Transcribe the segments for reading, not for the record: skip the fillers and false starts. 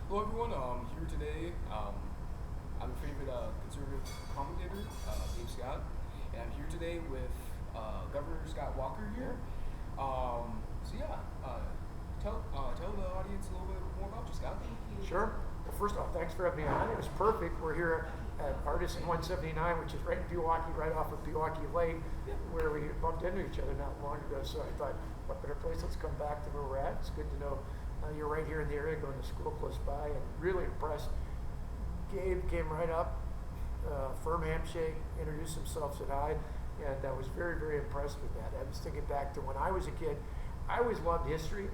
Hello everyone, here today. I'm your favorite conservative commentator, Gabe Scott, and I'm here today with Governor Scott Walker here. Tell the audience a little bit more about you, Scott. Sure. Well, first off, thanks for having me on. It was perfect. We're here at Artisan 179, which is right in Pewaukee, right off of Pewaukee Lake, where we bumped into each other not long ago. So I thought, what better place? Let's come back to where we're at. It's good to know you're right here in the area, going to school close by, and really impressed. Gabe came right up, firm handshake, introduced himself, said hi, and I was very, very impressed with that. I was thinking back to when I was a kid. I always loved history,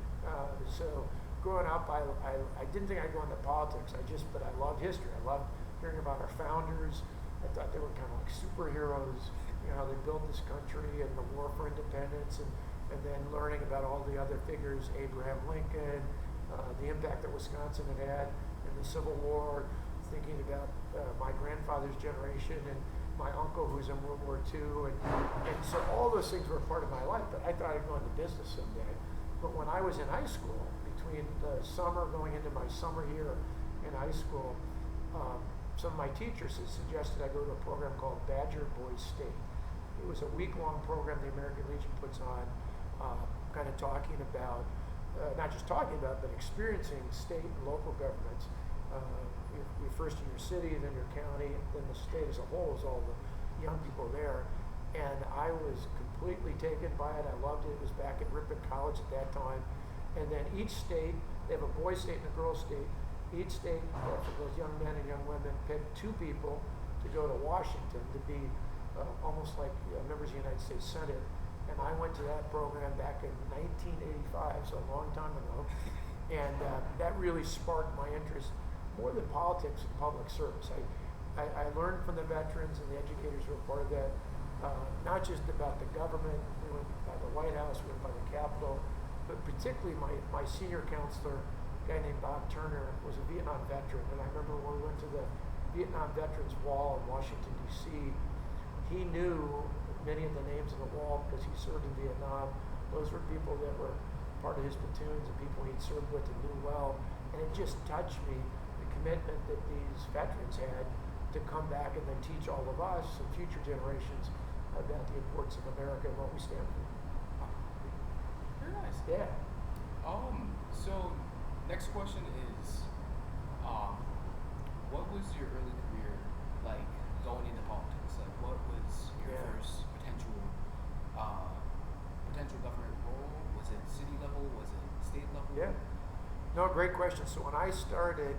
so growing up, I didn't think I'd go into politics. But I loved history. I loved hearing about our founders. I thought they were kind of like superheroes. You know, how they built this country and the war for independence, and then learning about all the other figures, Abraham Lincoln, the impact that Wisconsin had in the Civil War, thinking about my grandfather's generation and my uncle who was in World War II. And so all those things were a part of my life, but I thought I'd go into business someday. But when I was in high school, between the summer going into my summer year in high school, some of my teachers had suggested I go to a program called Badger Boys State. It was a week-long program the American Legion puts on, kind of talking about, not just talking about, but experiencing state and local governments. You're first in your city, then your county, then the state as a whole is all the young people there. And I was completely taken by it. I loved it. It was back at Ripon College at that time. And then each state, they have a boys' state and a girls' state. Each state, for those young men and young women, picked two people to go to Washington to be almost like members of the United States Senate. And I went to that program back in 1985, so a long time ago. And that really sparked my interest more than politics and public service. I learned from the veterans and the educators who were part of that, not just about the government. We went by the White House, we went by the Capitol, but particularly my senior counselor, a guy named Bob Turner, was a Vietnam veteran. And I remember when we went to the Vietnam Veterans Wall in Washington, D.C., he knew many of the names on the wall because he served in Vietnam. Those were people that were part of his platoons and people he'd served with and knew well. And it just touched me, the commitment that these veterans had to come back and then teach all of us and future generations about the importance of America and what we stand for. Very nice. Yeah. So next question is, what was your early career like going into politics? Like, what was your first potential government role? Was it city level? Was it state level? Yeah. No, great question. So when I started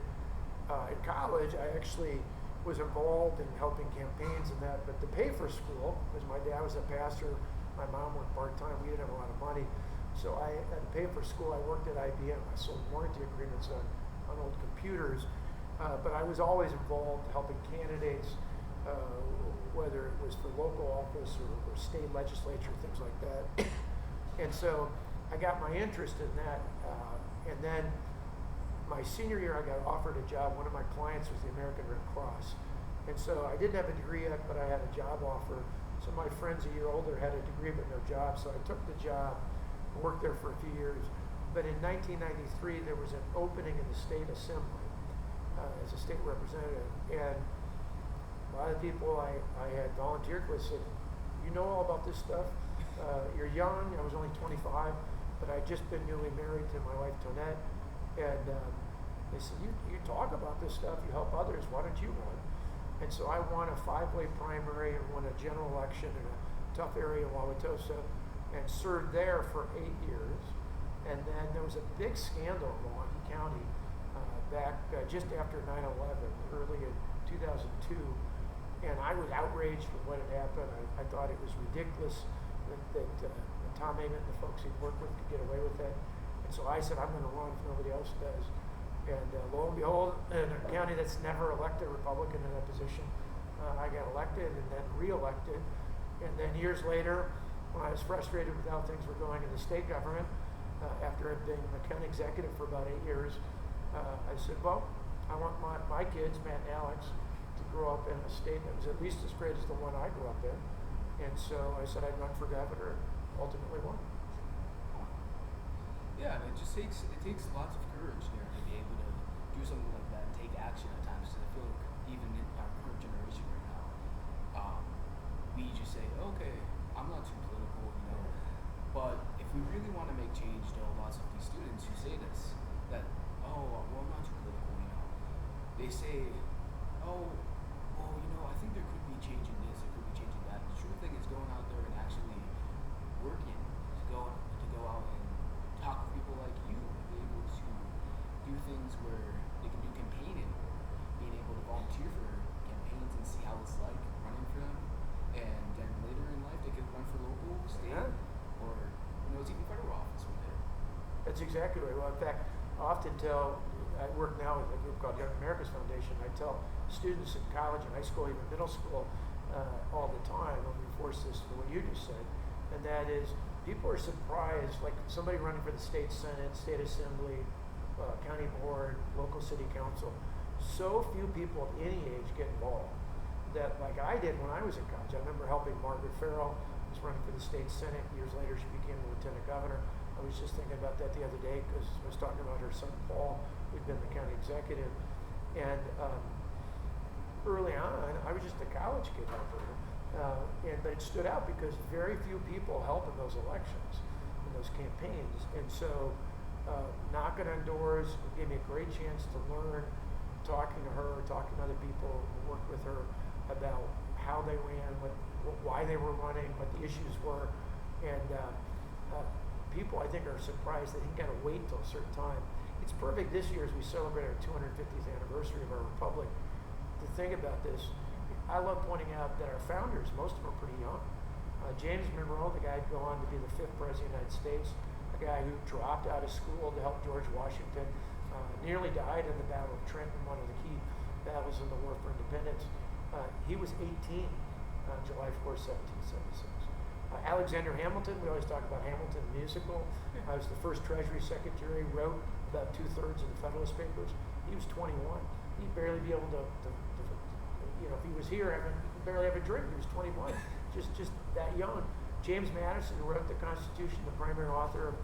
in college, I actually was involved in helping campaigns and that, but to pay for school, because my dad was a pastor, my mom worked part-time, we didn't have a lot of money, so I had to pay for school. I worked at IBM, I sold warranty agreements on old computers, but I was always involved helping candidates, whether it was for local office or state legislature, things like that. And so I got my interest in that, and then my senior year, I got offered a job. One of my clients was the American Red Cross. And so I didn't have a degree yet, but I had a job offer. So my friends a year older had a degree but no job. So I took the job, worked there for a few years. But in 1993, there was an opening in the state assembly as a state representative. And a lot of people I had volunteered with said, you know all about this stuff. You're young. I was only 25, but I'd just been newly married to my wife, Tonette. And they said, you talk about this stuff, you help others, why don't you run? And so I won a 5-way primary and won a general election in a tough area in Wauwatosa and served there for 8 years. And then there was a big scandal in Milwaukee County back just after 9/11, early in 2002. And I was outraged with what had happened. I thought it was ridiculous that Tom Heyman and the folks he'd worked with could get away with that. And so I said, I'm going to run if nobody else does. And lo and behold, in a county that's never elected a Republican in that position, I got elected and then re-elected. And then years later, when I was frustrated with how things were going in the state government, after I'd been the county executive for about 8 years, I said, well, I want my kids, Matt and Alex, to grow up in a state that was at least as great as the one I grew up in. And so I said I'd run for governor, and ultimately won. Yeah, and it takes lots of courage there to be able to do something they say, oh, well, I think there could be changing this, there could be changing that. The true thing is going out there and actually working to go out and talk with people like you, be able to do things where they can do campaigning or being able to volunteer for campaigns and see how it's like running for them. And then later in life, they could run for local, state, or it's even federal office one day. That's exactly right. Well, in fact, I often tell, I work now with a group called Young America's Foundation. I tell students in college and high school, even middle school, all the time when we force this to what you just said, and that is people are surprised, like somebody running for the state senate, state assembly, county board, local city council. So few people of any age get involved that, like I did when I was in college. I remember helping Margaret Farrell, who was running for the state senate. Years later, she became the lieutenant governor. I was just thinking about that the other day because I was talking about her son Paul, who'd been the county executive, and early on, I was just a college kid helping her, but it stood out because very few people help in those elections, in those campaigns, and so knocking on doors gave me a great chance to learn, talking to her, talking to other people who worked with her about how they ran, why they were running, what the issues were, and people I think are surprised that they gotta wait till a certain time. It's perfect this year as we celebrate our 250th anniversary of our republic. To think about this, I love pointing out that our founders, most of them are pretty young. James Monroe, the guy who'd go on to be the 5th president of the United States, a guy who dropped out of school to help George Washington, nearly died in the Battle of Trenton, one of the key battles in the War for Independence. He was 18 on July 4, 1776. Alexander Hamilton, we always talk about Hamilton the musical. Was the first Treasury Secretary, wrote about 2/3 of the Federalist Papers. He was 21. He'd barely be able to if he was here, he'd barely have a drink. He was 21, just that young. James Madison, who wrote the Constitution, the primary author of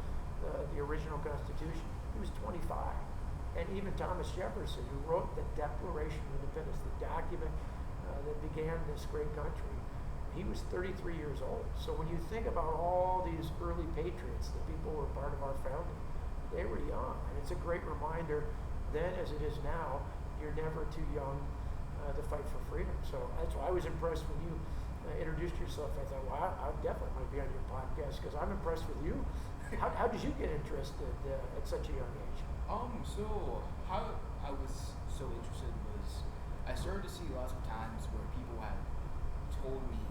the original Constitution, he was 25. And even Thomas Jefferson, who wrote the Declaration of Independence, the document that began this great country, he was 33 years old. So when you think about all these early patriots, the people who were part of our founding, they were young. And it's a great reminder then as it is now, you're never too young to fight for freedom. So that's why I was impressed when you introduced yourself. I thought, well, I definitely want to be on your podcast because I'm impressed with you. How did you get interested at such a young age? So how I was so interested was I started to see lots of times where people had told me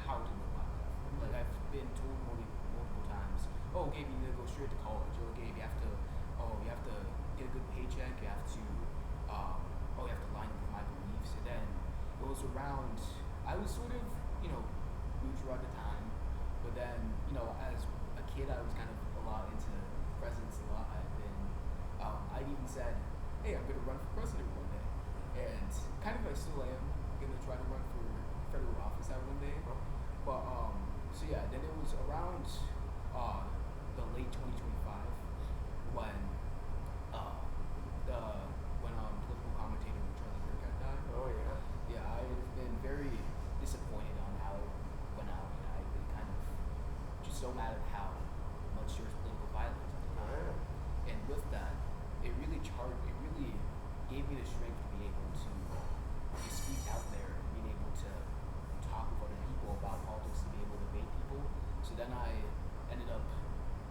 how to live my life. Like I've been told multiple times, oh, Gabe, you need to go straight to college. Or Gabe, you have to get a good paycheck. You have to, you have to line up with my beliefs. And then it was around, I was sort of, neutral at the time. But then, as a kid, I was kind of a lot into presidents a lot. I'd even said, hey, I'm going to run for president one day. And kind of I still am going to try to run for federal office that one day. But, so yeah, then it was around the late 2025 when political commentator Charlie Kirk had died. Oh, yeah. Yeah, I've been very disappointed on how it went out. And I've been kind of just so mad at how much there was political violence at the time. Yeah. And with that, it really gave me the strength to be able to speak out there and being able to talk with other people about politics, to be able to debate people. So then I ended up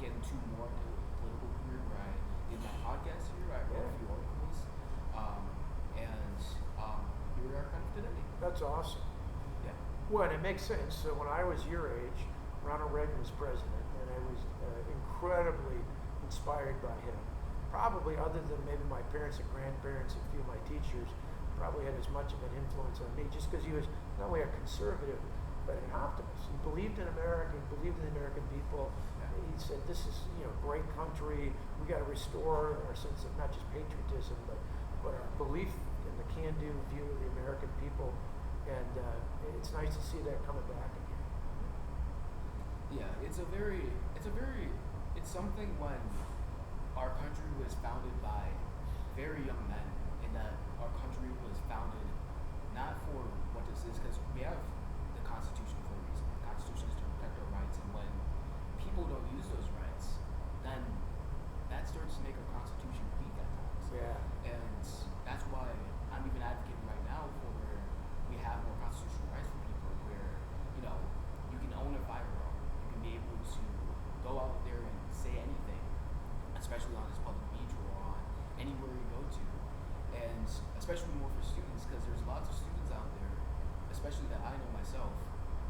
getting more into a political career where I did my podcast here. I wrote a few articles. Here we are kind of today. That's awesome. Yeah. Well, and it makes sense. So when I was your age, Ronald Reagan was president, and I was incredibly inspired by him. Probably other than maybe my parents and grandparents and a few of my teachers, probably had as much of an influence on me just because he was not only a conservative, but an optimist. He believed in America, he believed in the American people. Yeah. He said, this is great country, we got to restore our sense of not just patriotism, but our belief in the can-do view of the American people. And it's nice to see that coming back again. Yeah, it's something when our country was founded by very young men, and that our country was founded not for what this is, because we have the Constitution for a reason. The Constitution is to protect our rights, and when people don't use those rights, then that starts to make our Constitution weak at times. Yeah. And that's why especially more for students, because there's lots of students out there, especially that I know myself,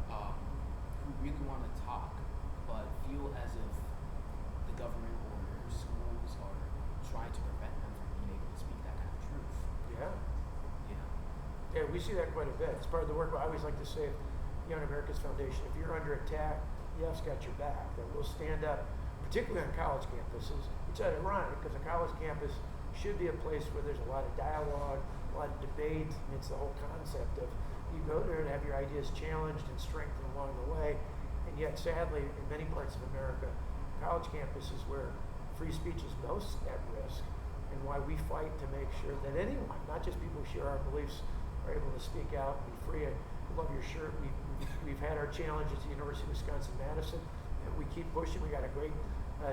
who really want to talk, but feel as if the government or their schools are trying to prevent them from being able to speak that kind of truth. Yeah. Yeah. Yeah, we see that quite a bit. It's part of the work. I always like to say, Young America's Foundation, if you're under attack, YEF's got your back. That we'll stand up, particularly on college campuses. It's ironic because a college campus should be a place where there's a lot of dialogue, a lot of debate, and it's the whole concept of you go there to have your ideas challenged and strengthened along the way. And yet, sadly, in many parts of America, college campuses where free speech is most at risk, and why we fight to make sure that anyone, not just people who share our beliefs, are able to speak out and be free. I love your shirt. We've had our challenges at the University of Wisconsin-Madison, and we keep pushing. We got a great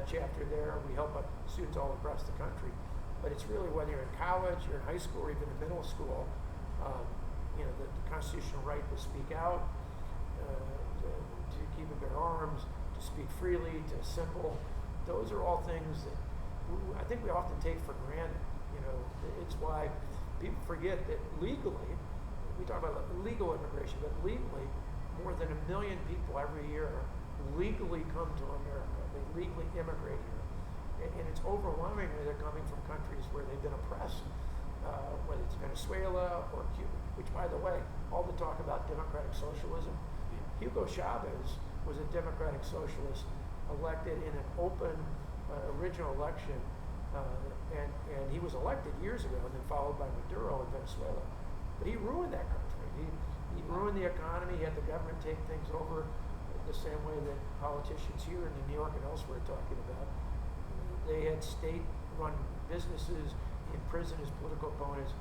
chapter there. We help students all across the country. But it's really whether you're in college, you're in high school, or even in middle school, the constitutional right to speak out, to keep and bear arms, to speak freely, to assemble. Those are all things that I think we often take for granted. It's why people forget that legally, we talk about legal immigration, but legally, more than 1 million people every year legally come to America. They legally immigrate here. And it's overwhelmingly they're coming from countries where they've been oppressed, whether it's Venezuela or Cuba, which, by the way, all the talk about democratic socialism, Hugo Chavez was a democratic socialist elected in an open original election, and he was elected years ago and then followed by Maduro in Venezuela. But he ruined that country. He ruined the economy. He had the government take things over the same way that politicians here in New York and elsewhere are talking about. They had state-run businesses in prison as political opponents.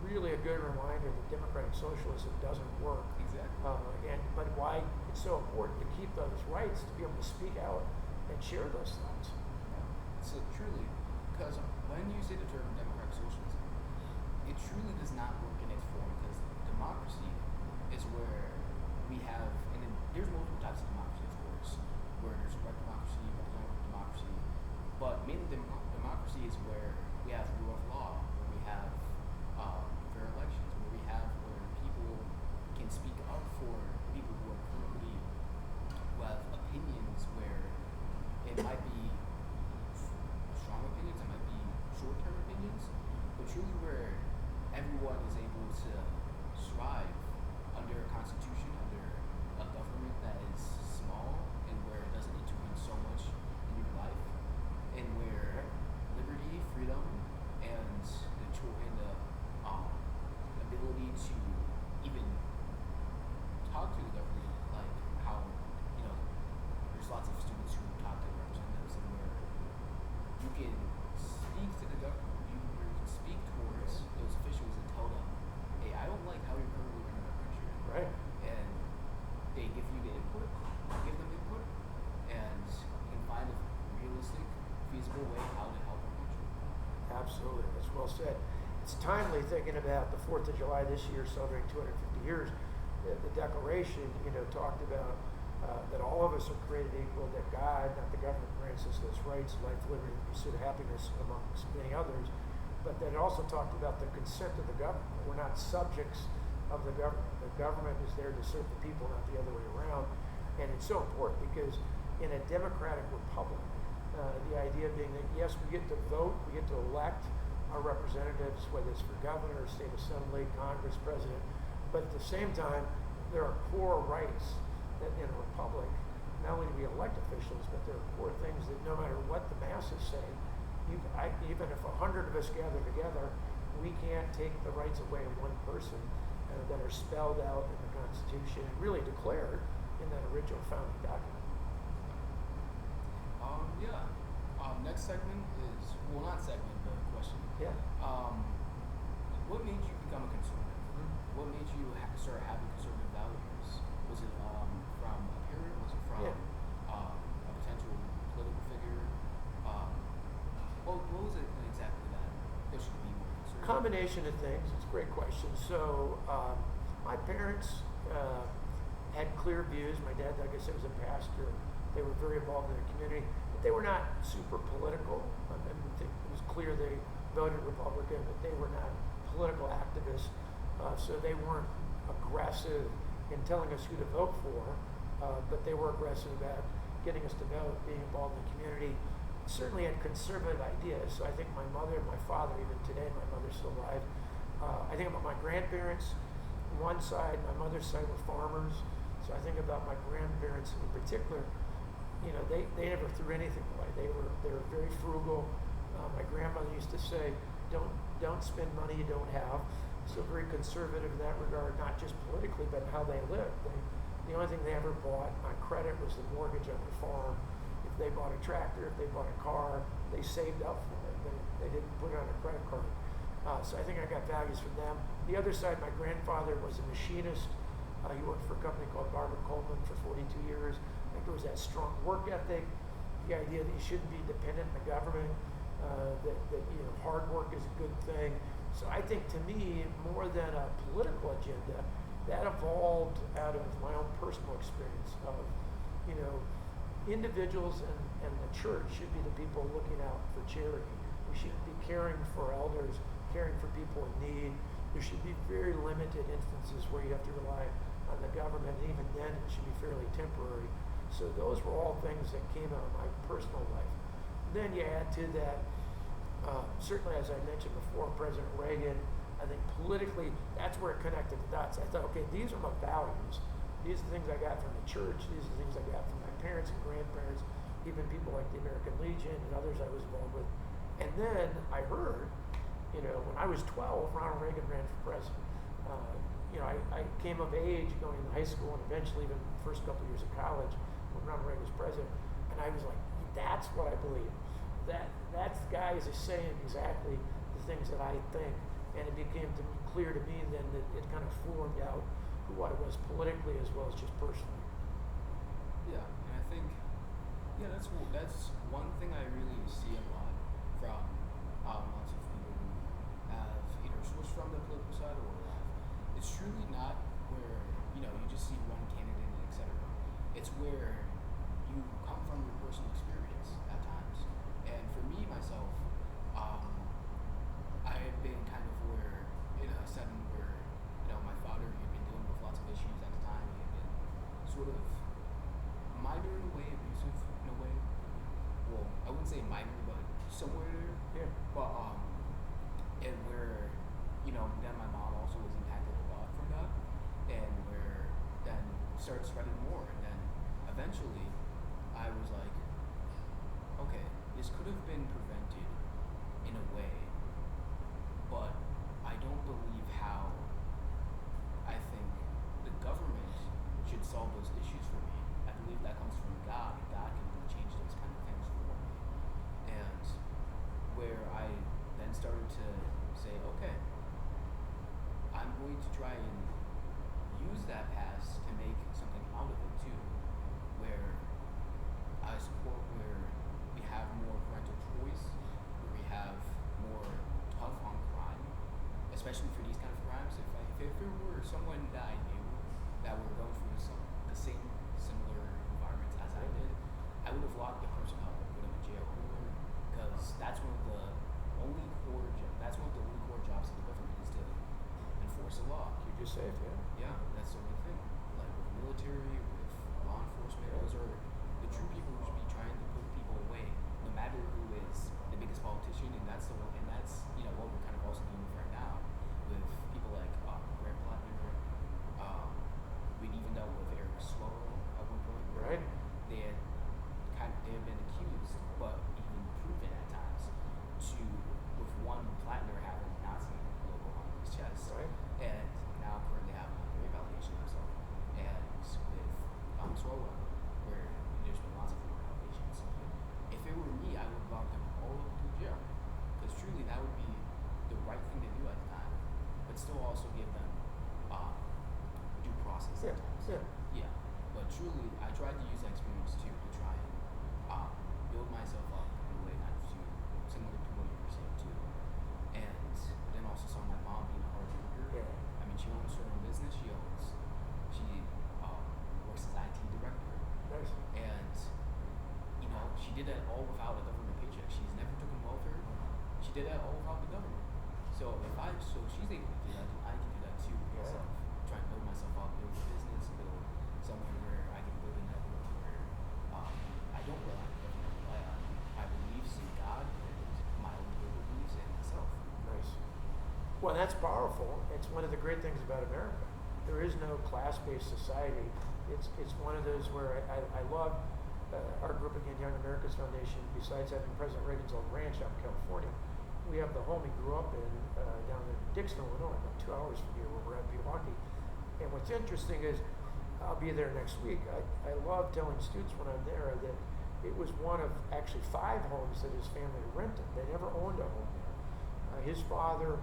Really a good reminder that democratic socialism doesn't work. Exactly. But why it's so important to keep those rights, to be able to speak out and share those thoughts. So truly, because when you say the term democratic socialism, it truly does not work in its form, because democracy is where we have, and then there's multiple types of democracy, of course, where there's direct democracy, representative democracy, but mainly democracy is where we have rule of law, where we have fair elections, where people can speak up for people who are currently, who have opinions where it might be strong opinions, it might be short-term opinions, but truly where everyone is able to strive under a constitution, under a government that is small and where it doesn't intervene so much in your life, and where liberty, freedom, and the ability to even talk to the government, like how there's lots of students who talk to representatives, and where you can speak to the government, you can speak towards those officials and tell them, hey, I don't like how you're currently running our country. Right. And they give you the input, you give them input, and you can find a realistic, feasible way how to help our country. Absolutely, that's well said. It's timely thinking about the 4th of July this year, celebrating 250 years. The Declaration, talked about that all of us are created equal, that God, not the government, grants us those rights, life, liberty, and pursuit of happiness, amongst many others. But that it also talked about the consent of the government. We're not subjects of the government. The government is there to serve the people, not the other way around. And it's so important because in a democratic republic, the idea being that, yes, we get to vote, we get to elect our representatives, whether it's for governor, state assembly, Congress, president, but at the same time, there are core rights that in a republic, not only do we elect officials, but there are core things that no matter what the masses say, even if 100 of us gather together, we can't take the rights away of one person that are spelled out in the Constitution and really declared in that original founding document. Next segment is, well, not segment, but question. Yeah. What made you become a conservative? Mm-hmm. What made you start having conservative values? Was it from a parent? Was it from a potential political figure? What was it exactly that pushed you to be more conservative? Combination of things. It's a great question. So my parents had clear views. My dad, like I said, was a pastor. They were very involved in the community. But they were not super political. I mean, it was clear they voted Republican, but they were not political activists, so they weren't aggressive in telling us who to vote for, but they were aggressive about getting us to vote, being involved in the community. Certainly had conservative ideas. So I think my mother and my father, even today, my mother's still alive. I think about my grandparents. One side, my mother's side, were farmers. So I think about my grandparents in particular. You know, they never threw anything away. They were very frugal. My grandmother used to say, don't spend money you don't have. So very conservative in that regard, not just politically, but how they lived. The only thing they ever bought on credit was the mortgage on their farm. If they bought a tractor, if they bought a car, they saved up for it. They didn't put it on a credit card. So I think I got values from them. The other side, my grandfather was a machinist. He worked for a company called Barber Coleman for 42 years. I think there was that strong work ethic, the idea that you shouldn't be dependent on the government, that you know, hard work is a good thing. So I think to me, more than a political agenda, that evolved out of my own personal experience of, you know, individuals and the church should be the people looking out for charity. We should be caring for elders, caring for people in need. There should be very limited instances where you have to rely on the government, and even then it should be fairly temporary. So those were all things that came out of my personal life. Then you add to that, certainly as I mentioned before, President Reagan, I think politically, that's where it connected the dots. I thought, okay, these are my values. These are the things I got from the church. These are the things I got from my parents and grandparents, even people like the American Legion and others I was involved with. And then I heard, you know, when I was 12, Ronald Reagan ran for president. You know, I came of age going to high school and eventually even the first couple of years of college when Ronald Reagan was president. And I was like, that's what I believe. That guy is saying exactly the things that I think. And it became clear to me then that it kind of formed out who I was politically as well as just personally. Yeah, and I think, yeah, that's one thing I really see a lot from lots of people who have either switched from the political side or have. It's truly not where, you know, you just see one candidate, etc. It's where you come from your personal experience at times. And for me, myself, I had been kind of where, in a setting where, you know, my father had been dealing with lots of issues at the time. He had been sort of minor in a way, abusive in a way. Well, I wouldn't say minor, but somewhere there. Yeah. But, and where, you know, then my mom also was impacted a lot from that. And where then started spreading more. And then eventually I was like, okay, this could have been prevented in a way, but I don't believe how I think the government should solve those issues for me. I believe that comes from God, and God can really change those kind of things for me. And where I then started to say, okay, I'm going to try and use that past to make something out of it too, where I support where we have more parental choice, where we have more tough on crime, especially for these kind of crimes. If there were someone that I knew that were going through the same similar environments as I did, I would have locked the person up and put them in jail earlier, because that's one of the only core jobs of the government is to enforce the law. Keep you safe, yeah. Yeah, that's the only thing. Like with military, with law enforcement, those are the true people who should be trying to put people away, no matter who is the biggest politician, and that's you know what we're kind of also dealing with right now with people like Grant Plattner. We'd even dealt with Eric Swalwell at one point. Right. They had been accused, but even proven at times to, with one Plattner having Nazi logo on his chest, Right. and now currently having a rape allegation himself, and with Swalwell, where there's been lots of rape allegations. If it were me, I would lock them all up to jail, because truly that would be the right thing to do at the time, but still also give them due process Yeah. at times. Yeah. Yeah, but truly, I tried to use that experience too to try and build myself up in a way kind of similar to what you were saying too. And then also saw my mom being a hard worker. Yeah. I mean, she owns her own business. She works as IT director. Nice. And, you know, she did that all without a government paycheck. She's never taken welfare. She did that all without the government. So she's able to do that, I can do that too with Yeah. myself. Try and build myself up, build a business, build somewhere where I can build a network where I don't rely on. I believe in God and my own beliefs and myself. Nice. Well, that's powerful. It's one of the great things about America. There is no class-based society. It's one of those where I love our group again, Young America's Foundation. Besides having President Reagan's old ranch out in California, we have the home he grew up in down in Dixon, Illinois, about 2 hours from here, where we're at Milwaukee. And what's interesting is, I'll be there next week. I love telling students when I'm there that it was one of actually 5 homes that his family rented. They never owned a home there. His father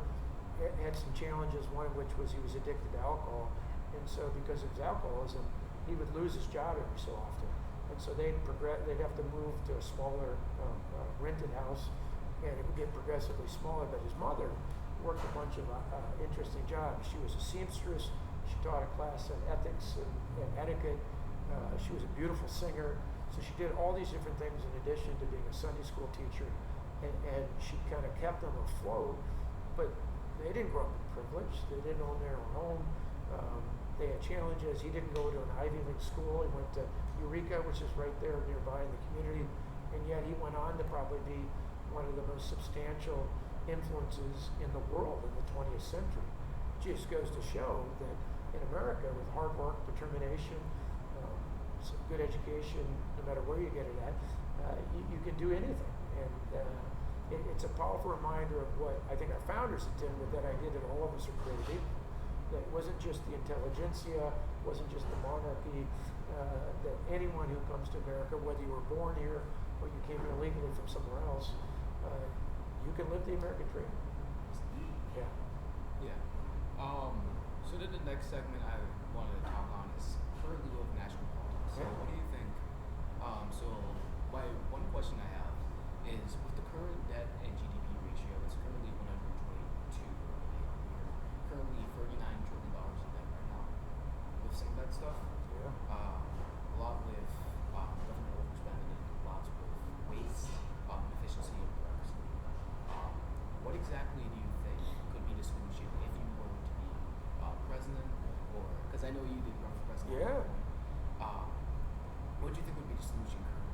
had some challenges, one of which was he was addicted to alcohol. And so because of his alcoholism, he would lose his job every so often. And so they'd have to move to a smaller rented house, and it would get progressively smaller. But his mother worked a bunch of interesting jobs. She was a seamstress. She taught a class on ethics and etiquette. She was a beautiful singer. So she did all these different things in addition to being a Sunday school teacher. And she kind of kept them afloat. But they didn't grow up with privilege. They didn't own their own home. They had challenges. He didn't go to an Ivy League school. He went to Eureka, which is right there nearby in the community. And yet he went on to probably be one of the most substantial influences in the world in the 20th century. It just goes to show that in America, with hard work, determination, some good education, no matter where you get it at, you can do anything. And it's a powerful reminder of what I think our founders intended, that idea that all of us are created equal. That it wasn't just the intelligentsia, wasn't just the monarchy, that anyone who comes to America, whether you were born here or you came here illegally from somewhere else, you can live the American dream. Yeah. Yeah. So then the next segment I wanted to talk on is currently of national politics. So Yeah. what do you think? So one question I have is, with the current debt and GDP ratio, it's currently 122. We're currently $39 trillion in debt right now. With some of that stuff, Yeah. a lot with government overspending, lots with waste, efficiency, and bureaucracy. What exactly do you think could be the solution if you were to be president, or because I know you did run for president? Yeah. What do you think would be the solution currently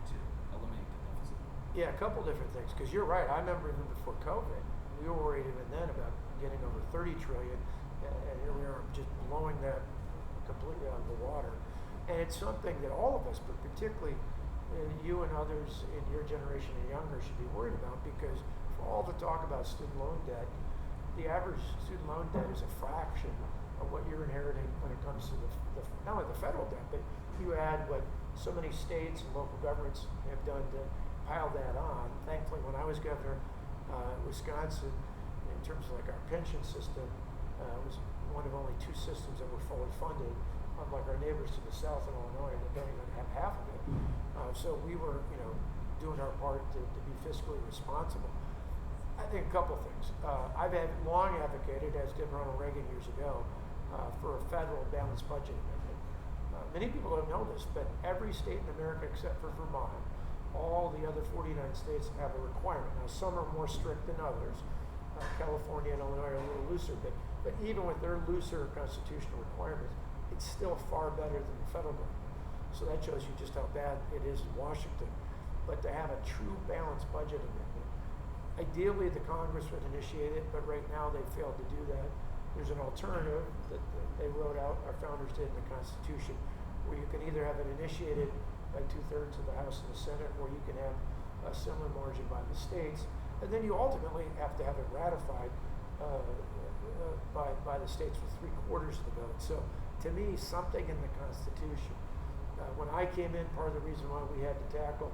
to eliminate the deficit? Yeah, a couple different things. Because you're right. I remember even before COVID, we were worried even then about getting over 30 trillion, and here we are just blowing that completely out of the water. And it's something that all of us, but particularly you and others in your generation and younger, should be worried about, because for all the talk about student loan debt, the average student loan debt is a fraction of what you're inheriting when it comes to the not only the federal debt, but you add what so many states and local governments have done to pile that on. Thankfully, when I was governor, Wisconsin, in terms of like our pension system, was one of only 2 systems that were fully funded, unlike our neighbors to the south in Illinois that don't even have half of it. So we were, doing our part to be fiscally responsible. I think a couple things. I've long advocated, as did Ronald Reagan years ago, for a federal balanced budget amendment. Many people don't know this, but every state in America except for Vermont, all the other 49 states have a requirement. Now, some are more strict than others. California and Illinois are a little looser, but even with their looser constitutional requirements, it's still far better than the federal government. So that shows you just how bad it is in Washington. But to have a true balanced budget amendment, ideally the Congress would initiate it, but right now they failed to do that. There's an alternative that they wrote out, our founders did in the Constitution, where you can either have it initiated by 2/3 of the House and the Senate, or you can have a similar margin by the states. And then you ultimately have to have it ratified by the states with 3/4 of the vote. So to me, something in the Constitution. When I came in, part of the reason why we had to tackle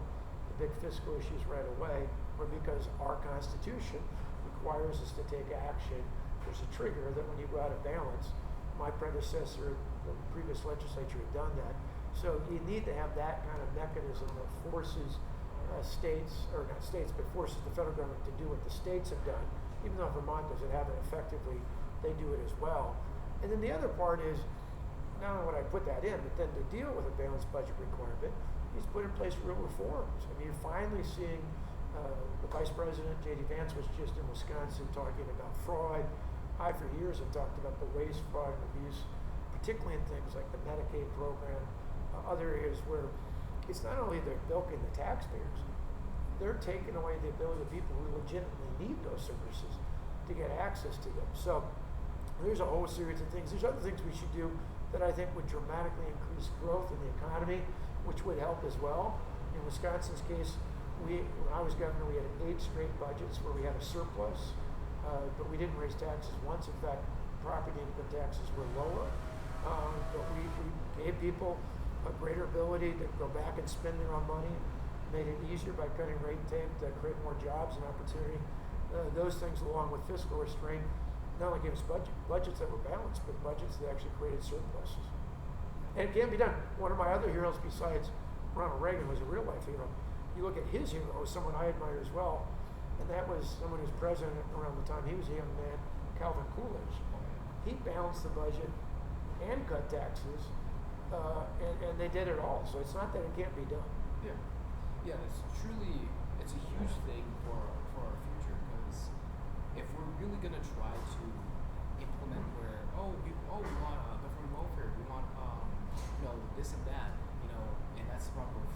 the big fiscal issues right away were because our Constitution requires us to take action. There's a trigger that when you go out of balance, my predecessor, the previous legislature had done that. So you need to have that kind of mechanism that forces states, or not states, but forces the federal government to do what the states have done. Even though Vermont doesn't have it effectively, they do it as well. And then the other part is, not only would I put that in, but then to deal with a balanced budget requirement, he's put in place real reforms. I mean, you're finally seeing The vice president, J.D. Vance, was just in Wisconsin talking about fraud. I, for years, have talked about the waste, fraud, and abuse, particularly in things like the Medicaid program, other areas where it's not only they're bilking the taxpayers, they're taking away the ability of people who legitimately need those services to get access to them. So there's a whole series of things. There's other things we should do that I think would dramatically increase growth in the economy, which would help as well. In Wisconsin's case, when I was governor, we had 8 straight budgets where we had a surplus, but we didn't raise taxes once. In fact, property income taxes were lower, but we gave people a greater ability to go back and spend their own money, made it easier by cutting red tape to create more jobs and opportunity. Those things, along with fiscal restraint, not only gave us budgets that were balanced, but budgets that actually created surpluses. And it can be done. One of my other heroes besides Ronald Reagan was a real life hero. You look at his hero, someone I admire as well, and that was someone who was president around the time he was a young man, Calvin Coolidge. He balanced the budget and cut taxes, and they did it all. So it's not that it can't be done. Yeah, yeah, it's a huge thing for our future, because if we're really gonna try to implement where we want government welfare, we want this and that, and that's the problem with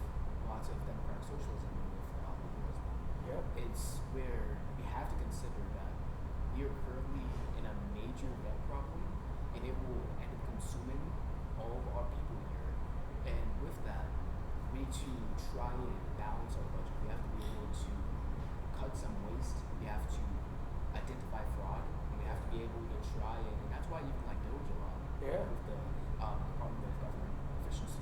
lots of democratic socialism and with liberalism. Yeah. It's where we have to consider that we are currently in a major debt problem, and it will end up consuming all of our people here. And with that, we need to try and balance our budget. We have to be able to cut some waste. We have to identify fraud. And we have to be able to try and that's why I even like Doge a lot. Yeah. With the Department of Government Efficiency,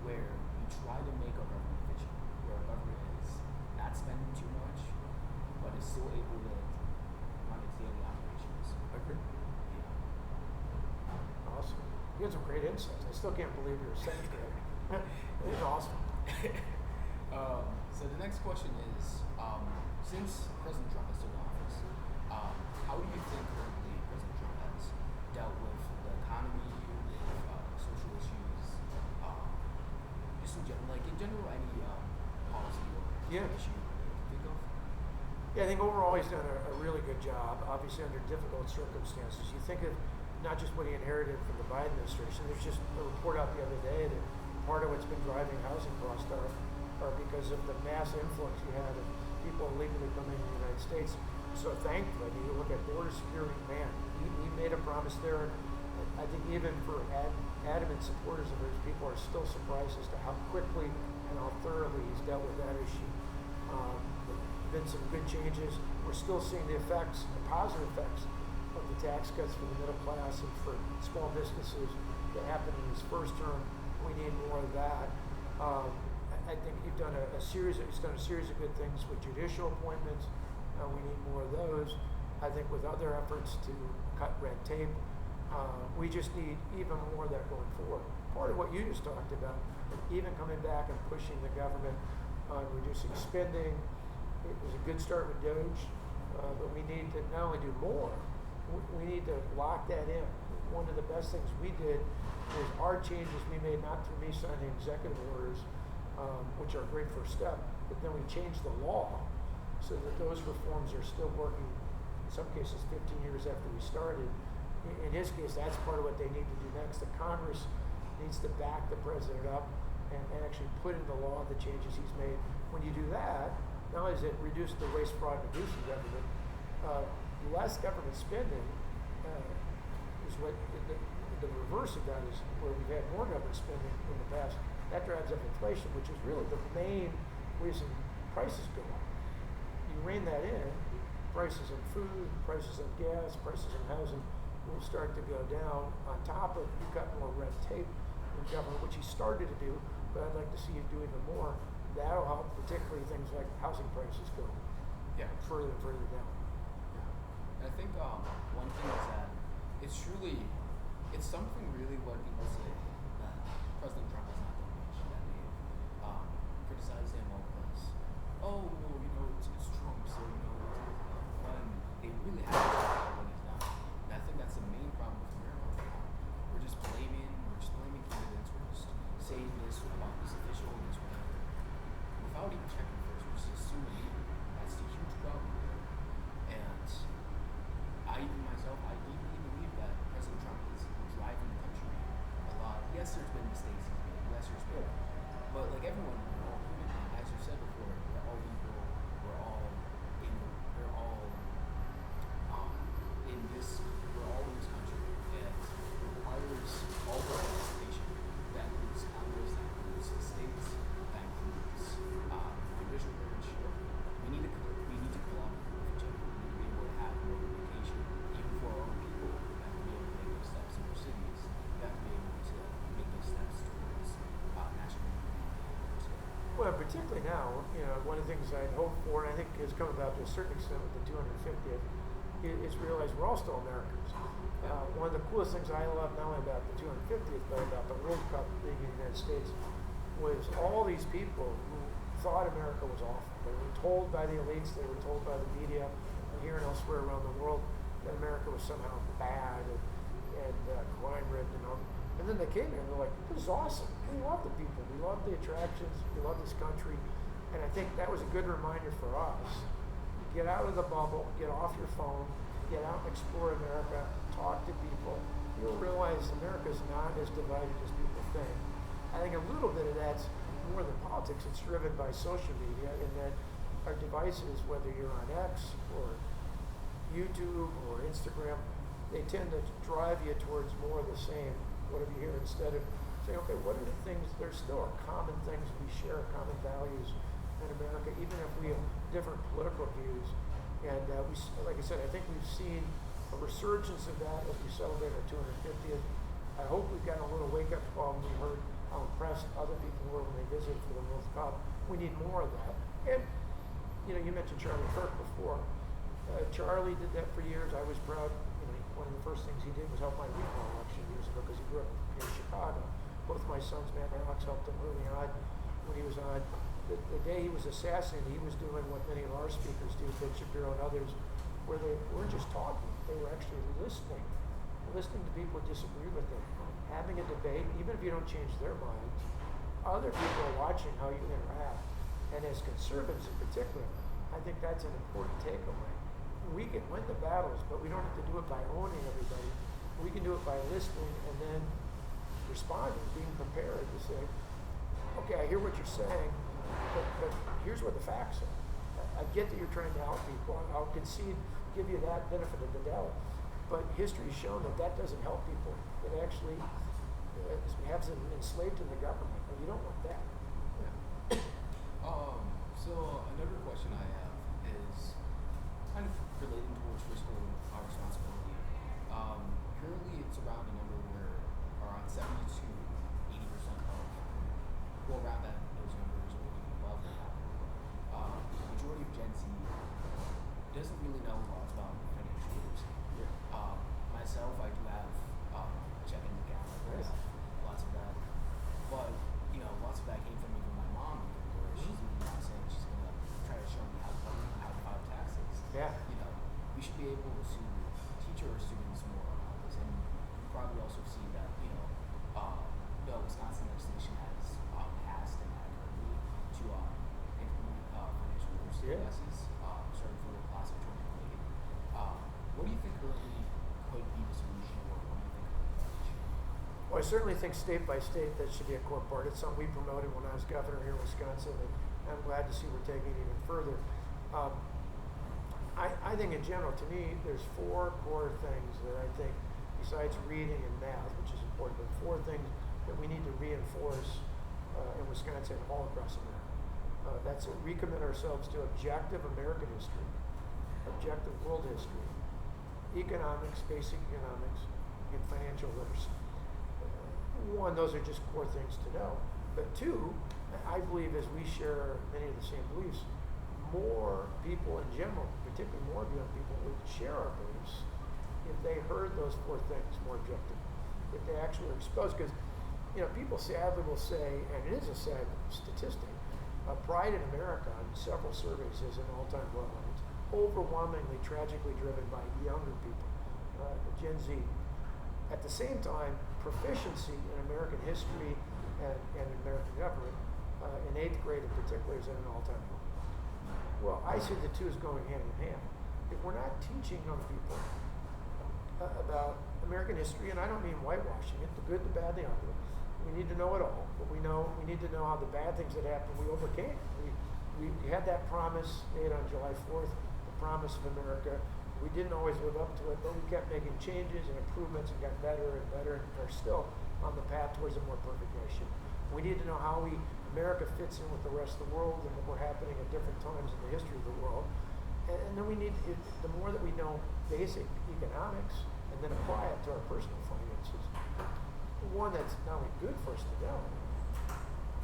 where we try to make our government efficient, where our government is not spending too much, but is still able to run its daily operations. Agreed. Yeah. Awesome. You had some great insights. I still can't believe you're a seventh grader. It was awesome. So the next question is, since President Trump is still in office, how do you think currently President Trump has dealt with the economy, with social issues, just in general, any policy or issue you can think of? Yeah, I think overall he's done a really good job, obviously under difficult circumstances. You think of not just what he inherited from the Biden administration. There's just a report out the other day that part of what's been driving housing costs are because of the mass influx you had of people illegally coming into the United States. So thankfully, you look at border security, man, he made a promise there. I think even for adamant supporters of his, people are still surprised as to how quickly and how thoroughly he's dealt with that issue. Been some good changes. We're still seeing the effects, the positive effects of the tax cuts for the middle class and for small businesses that happened in his first term. We need more of that. I think he's done a series of good things with judicial appointments. We need more of those. I think with other efforts to cut red tape, we just need even more of that going forward. Part of what you just talked about, even coming back and pushing the government on reducing spending. It was a good start with Doge, but we need to not only do more, we need to lock that in. One of the best things we did is our changes we made, not through me signing executive orders, which are a great first step, but then we changed the law so that those reforms are still working, in some cases 15 years after we started. In his case, that's part of what they need to do next. The Congress needs to back the president up and actually put in the law the changes he's made. When you do that, not only does it reduce the waste, fraud, and abuse of government, less government spending is what the reverse of that is, where we've had more government spending in the past. That drives up inflation, which is really the main reason prices go up. You rein that in, prices in food, prices in gas, prices in housing will start to go down. On top of, you've got more red tape in government, which he started to do, but I'd like to see you do even more. That'll help, particularly things like housing prices go further and further down. Yeah. I think one thing is that it's something really what people say that President Trump has not done much, that they've criticized him all because, it's Trump, so, when they really haven't done what he's done. And I think that's the main problem with America right now. We're just blaming candidates, we're just saying this about this official and this whatever, without even checking first, we're just assuming particularly now, one of the things I'd hoped for, and I think has come about to a certain extent with the 250th, is realize we're all still Americans. One of the coolest things I love, not only about the 250th, but about the World Cup being in the United States, was all these people who thought America was awful. They were told by the elites, they were told by the media, here and elsewhere around the world, that America was somehow bad and crime-ridden and all. And then they came here and they're like, this is awesome. We love the people. We love the attractions. We love this country. And I think that was a good reminder for us. Get out of the bubble. Get off your phone. Get out and explore America. Talk to people. You'll realize America's not as divided as people think. I think a little bit of that's more than politics. It's driven by social media in that our devices, whether you're on X or YouTube or Instagram, they tend to drive you towards more of the same, whatever you hear, instead of saying, okay, what are the things, there's still are common things we share, common values in America, even if we have different political views. And like I said, I think we've seen a resurgence of that as we celebrate our 250th. I hope we've got a little wake-up call when we heard how impressed other people were when they visited for the World Cup. We need more of that. And, you mentioned Charlie Kirk before. Charlie did that for years. I was proud. One of the first things he did was help my recall election years ago because he grew up in Chicago. Both my sons, Matt and Alex, helped him early on when he was on. The day he was assassinated, he was doing what many of our speakers do, Ben Shapiro and others, where they weren't just talking, they were actually listening to people who disagree with them, having a debate, even if you don't change their minds. Other people are watching how you interact. And as conservatives in particular, I think that's an important takeaway. We can win the battles, but we don't have to do it by owning everybody. We can do it by listening and then responding, being prepared to say, okay, I hear what you're saying, but here's what the facts are. I get that you're trying to help people. I'll concede, give you that benefit of the doubt. But history has shown that that doesn't help people. It actually has them enslaved in the government, and you don't want that. Yeah. So another question I have is kind of relating towards fiscal responsibility. Currently, it's around a number where around 70 to 80% of, well, around those numbers or even above that. The majority of Gen Z doesn't really know lots about financial literacy. Yeah. Myself, I do have a checking account. I have lots of that, but lots of that came from even my mom, where she's even now saying she's gonna try to show me how to file taxes. Yeah. We should be able to teach our students more about this, and you probably also see that the Wisconsin legislation has passed and accurately to implement financial literacy classes starting for the class of 2020. What do you think currently could be the solution, or what do you think could be the issue? Well, I certainly think state by state that should be a core part. It's something we promoted when I was governor here in Wisconsin, and I'm glad to see we're taking it even further. I think in general, to me, there's four core things that I think, besides reading and math, which is important, but four things that we need to reinforce in Wisconsin and all across America. That's it. Recommit ourselves to objective American history, objective world history, economics, basic economics, and financial literacy. One, those are just core things to know. But two, I believe as we share many of the same beliefs, more people in general, particularly more young people, would share our beliefs if they heard those four things more objectively, if they actually were exposed. Because, people sadly will say, and it is a sad statistic, pride in America in several surveys is an all-time low. And it's overwhelmingly, tragically driven by younger people, Gen Z. At the same time, proficiency in American history and American government, in 8th grade in particular, is at an all-time low. Well, I see the two as going hand in hand. If we're not teaching young people about American history, and I don't mean whitewashing it, the good, the bad, the ugly. We need to know it all, but we need to know how the bad things that happened we overcame. We had that promise made on July 4th, the promise of America. We didn't always live up to it, but we kept making changes and improvements and got better and better, and are still on the path towards a more perfect nation. We need to know how America fits in with the rest of the world and what were happening at different times in the history of the world. And then we need the more that we know basic economics and then apply it to our personal finances. One that's not only good for us to know,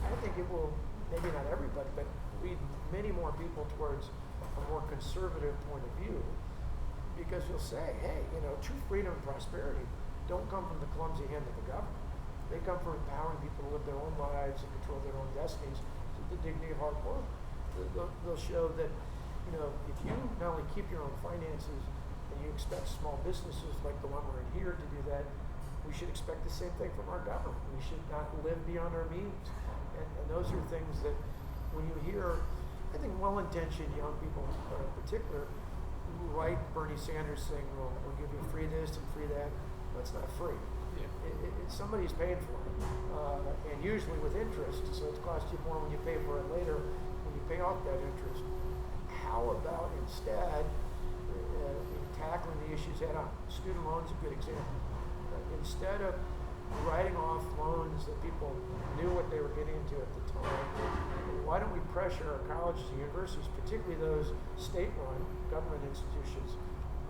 I think it will maybe not everybody, but lead many more people towards a more conservative point of view. Because you'll say, hey, true freedom and prosperity don't come from the clumsy hand of the government. They come from empowering people to live their own lives and control their own destinies through the dignity of hard work. They'll show that, if you not only keep your own finances and you expect small businesses like the one we're in here to do that, we should expect the same thing from our government. We should not live beyond our means. And those are things that when you hear, I think well-intentioned young people in particular, like Bernie Sanders saying, well, we'll give you free this and free that. Well, it's not free. Yeah. Somebody's paying for it, and usually with interest, so it costs you more when you pay for it later, when you pay off that interest. How about instead tackling the issues head on? Student loans is a good example. Instead of writing off loans that people knew what they were getting into at the time, why don't we pressure our colleges and universities, particularly those state-run government institutions,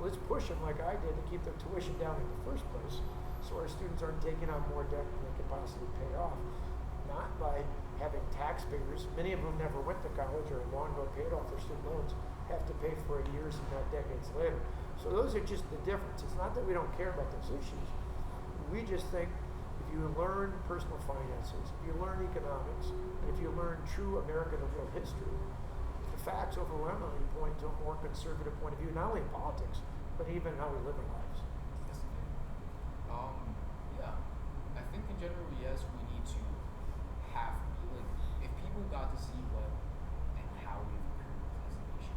let's push them like I did to keep their tuition down in the first place so our students aren't taking on more debt than they can possibly pay off. Not by having taxpayers, many of whom never went to college or long ago paid off their student loans, have to pay for it years if not decades later. So those are just the difference. It's not that we don't care about those issues. We just think if you learn personal finances, if you learn economics, and if you learn true American and world history, the facts overwhelmingly point to a more conservative point of view, not only in politics, but even how we live our lives. Yeah. I think in general, yes, we need to have, if people got to see what and how we've improved as a nation,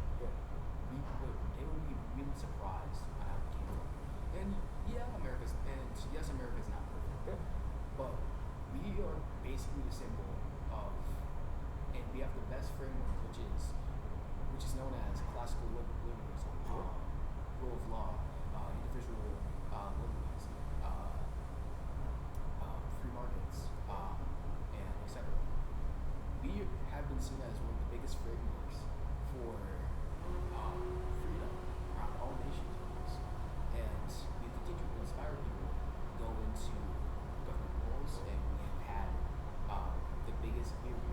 they would be really surprised at how we came from. And yes, America's not perfect, but we are basically the symbol of, and we have the best framework, which is known as classical liberalism, rule of law, individual liberties, free markets, and etc. We have been seen as one of the biggest frameworks for freedom around all nations, and we continue to inspire people to go into government roles, and we have had we're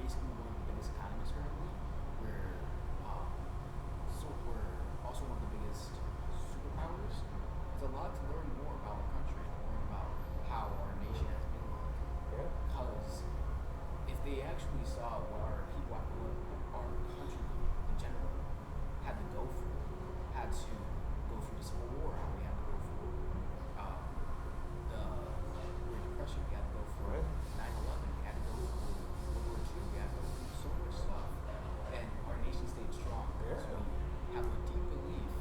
basically one of the biggest economies currently. We're also one of the biggest superpowers. There's a lot to learn more about our country and learn about how our nation has been like. Because if they actually saw what our people, our country in general, had to go through the Civil War, how we had to go through the Great Depression, we had to go through 9/11, we had to go through World War II, we had to go through so much stuff, and our nation stayed strong because we have a deep belief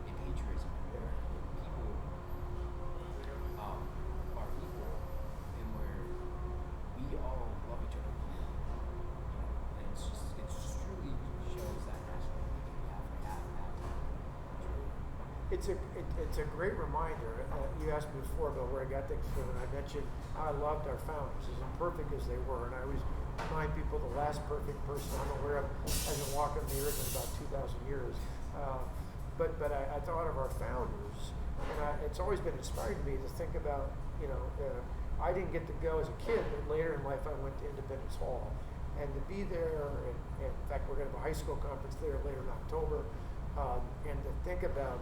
in patriotism, where people are equal, and where we all love each other, and it just truly shows that national unity we have now. It's a great reminder. You asked me before about where I got things from, and I mentioned how I loved our founders, as imperfect as they were, and I always remind people the last perfect person I'm aware of hasn't walked on the earth in about 2,000 years. But I thought of our founders, and it's always been inspiring to me to think about, I didn't get to go as a kid, but later in life I went to Independence Hall. And to be there, and in fact we're going to have a high school conference there later in October, and to think about,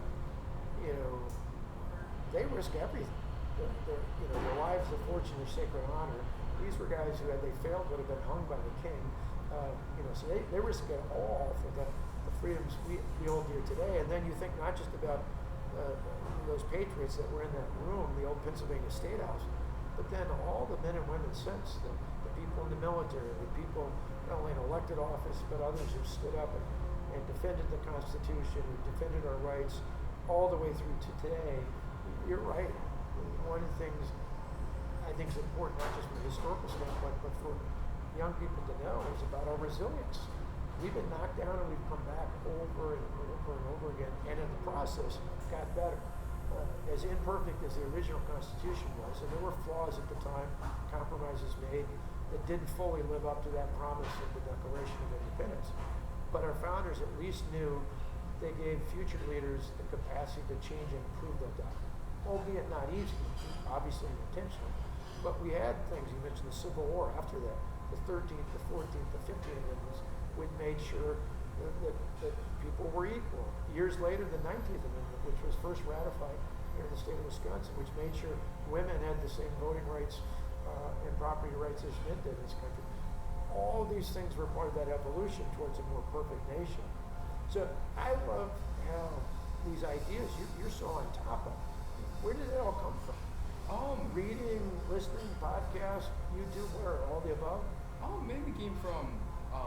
they risk everything. Their lives, their fortune, their sacred honor. These were guys who, had they failed, would have been hung by the king. So they risk it all for the freedoms we hold dear today. And then you think not just about those patriots that were in that room, the old Pennsylvania State House, but then all the men and women since, the people in the military, the people not only in elected office, but others who stood up and defended the Constitution, who defended our rights, all the way through to today. You're right. One of the things I think is important, not just from a historical standpoint, but for young people to know, is about our resilience. We've been knocked down and we've come back over and over and over again, and in the process got better. As imperfect as the original Constitution was, and there were flaws at the time, compromises made that didn't fully live up to that promise of the Declaration of Independence. But our founders at least knew they gave future leaders the capacity to change and improve that document. Albeit not easy, obviously intentional, but we had things. You mentioned the Civil War after that. the 13th, the 14th, the 15th Amendments, which made sure that people were equal. Years later, the 19th Amendment, which was first ratified here in the state of Wisconsin, which made sure women had the same voting rights and property rights as men did in this country. All these things were part of that evolution towards a more perfect nation. So I love how these ideas you're so on top of. Where did it all come from? Reading, listening, podcast, YouTube, where all the above? Mainly came from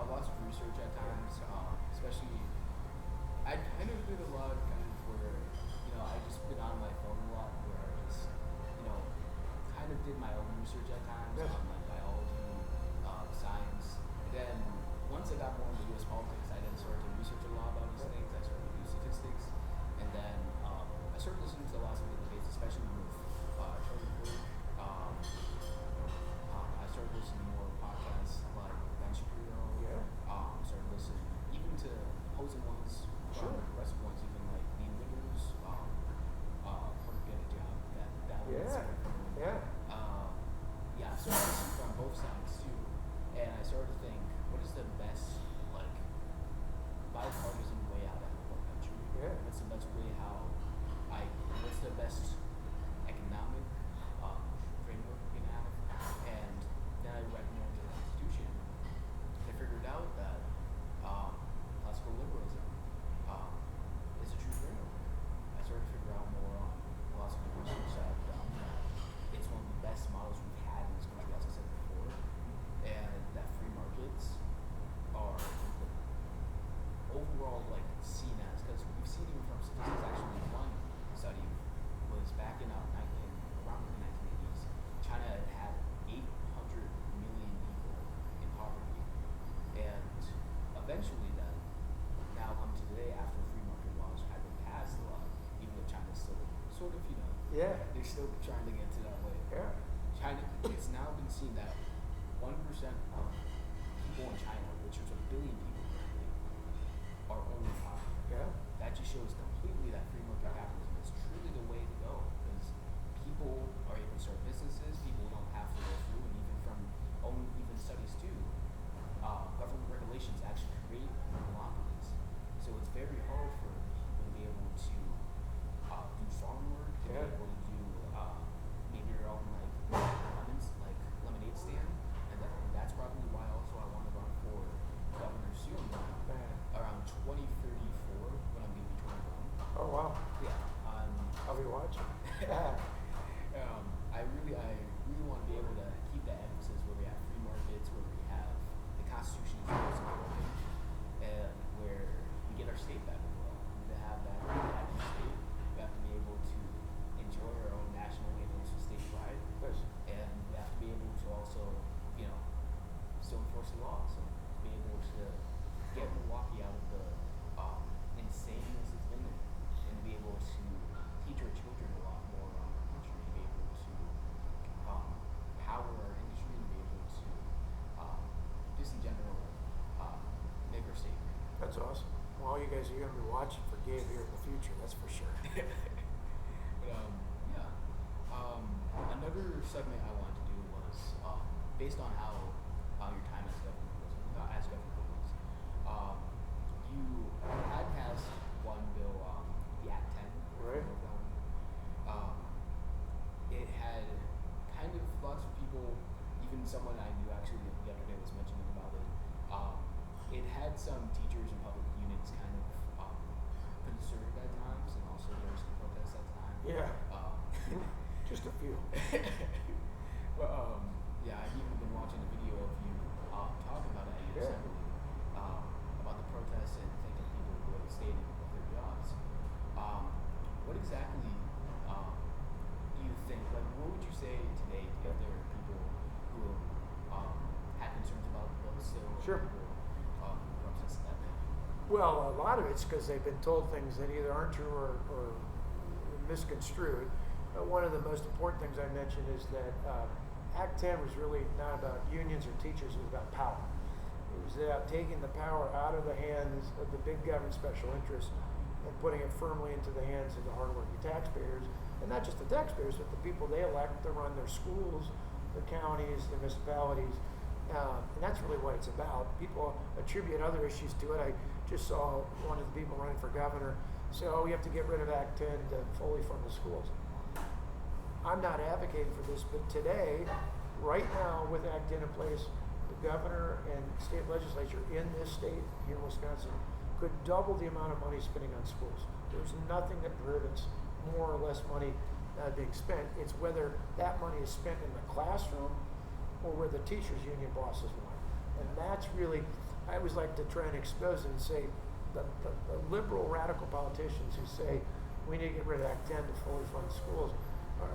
lots of research at times, especially I kind of did a lot kind of where, I just been on my phone a lot where I just, kind of did my own research at times on like biology, science. Then once I got more into U.S. politics, I then started to research a lot about these things. I started to do statistics, and then I started listening to lots of the debates, especially with Charlie Kirk. I started listening to more podcasts like Ben Shapiro. Started listening even to opposing ones, progressive ones, even like Dean Wiggers. Get a job. That was so I listened from both sides too, and I started to think, what is the best like bipartisan way out of our country? What's the best way what's the best economic framework we can have? And then I read more into the Constitution, and I figured out that classical liberalism is a true framework. I started to figure out more on lots of the research that I've done. It's one of the best models we've had in this country, as I said before, and that free markets are overall like seen as, because we've seen even from statistics. Actually, one study was back in around the 1980s. China had 800 million people in poverty, and eventually then, now come to today after free market laws had been passed a lot, even though China's still sort of, they're still trying to get to that way. China, it's now been seen that 1% of people in China, which is 1 billion people currently, are only poverty. That just shows completely that free market capitalism is truly the way to go, because people are able to start businesses, people don't have to go through, and even from even studies too, government regulations actually create monopolies. So it's very hard for people to be able to do farm work, to be able to do maybe your own lemonade stand, and that's probably why also I want to run for governor soon, around 2034 when I'm going to be 21. Oh wow! I'll be watching. I really want to be able to keep that emphasis where we have free markets, where we have the Constitution is most important, and where we get our state back as well. To have that state, we have to be able to enjoy our own national and also state pride, and we have to be able to also, still enforce the law. So to be able to get Milwaukee out of the insaneness it's been in, and to be able to teach our children a lot more on our country, to be able to power our industry, and be able to just in general make our state great. That's awesome. Well, you guys are going to be watching for Gabe here in the future, that's for sure. Another segment I wanted to do was based on how your time as governor was. You had passed one bill, the Act 10. Right. It had kind of lots of people, even someone I knew actually the other day was mentioning about it. It had some teachers and public units kind of concerned at times, and also there was some protests at times. Just a few. But I've even been watching a video of you talking about it at your assembly, about the protests and thanking people who had stayed with their jobs. What exactly do you think? Like, what would you say today to the other people who had concerns about the bill still? Sure. Protests that day? Well, a lot of it's because they've been told things that either aren't true or misconstrued. One of the most important things I mentioned is that Act 10 was really not about unions or teachers, it was about power. It was about taking the power out of the hands of the big government special interests and putting it firmly into the hands of the hardworking taxpayers, and not just the taxpayers, but the people they elect to run their schools, their counties, their municipalities, And that's really what it's about. People attribute other issues to it. I just saw one of the people running for governor say, oh, we have to get rid of Act 10 to fully fund the schools. I'm not advocating for this, but today, right now, with Act 10 in place, the governor and state legislature in this state, here in Wisconsin, could double the amount of money spending on schools. There's nothing that prohibits more or less money being spent. It's whether that money is spent in the classroom or where the teachers' union bosses want. And that's really, I always like to try and expose it and say, the liberal radical politicians who say we need to get rid of Act 10 to fully fund schools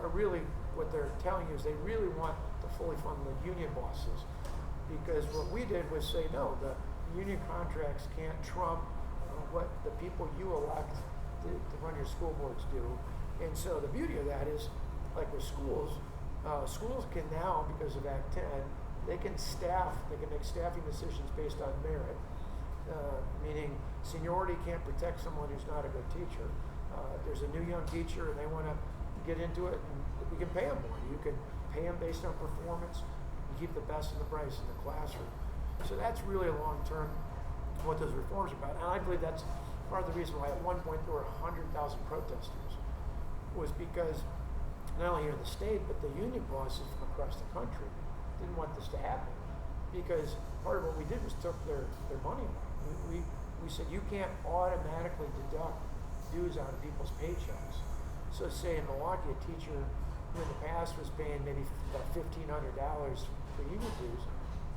are really, what they're telling you is they really want to fully fund the union bosses. Because what we did was say, no, the union contracts can't trump what the people you elect to run your school boards do. And so the beauty of that is, like with schools, schools can now, because of Act 10, they can make staffing decisions based on merit, meaning seniority can't protect someone who's not a good teacher. There's a new young teacher and they want to get into it, and we can pay them more. You can pay them based on performance, and keep the best and the brightest in the classroom. So that's really a long-term what those reforms are about. And I believe that's part of the reason why at one point there were 100,000 protesters, was because not only here in the state, but the union bosses from across the country didn't want this to happen. Because part of what we did was took their money away. We said you can't automatically deduct dues out of people's paychecks. So say in Milwaukee, a teacher who in the past was paying maybe about $1,500 for union dues,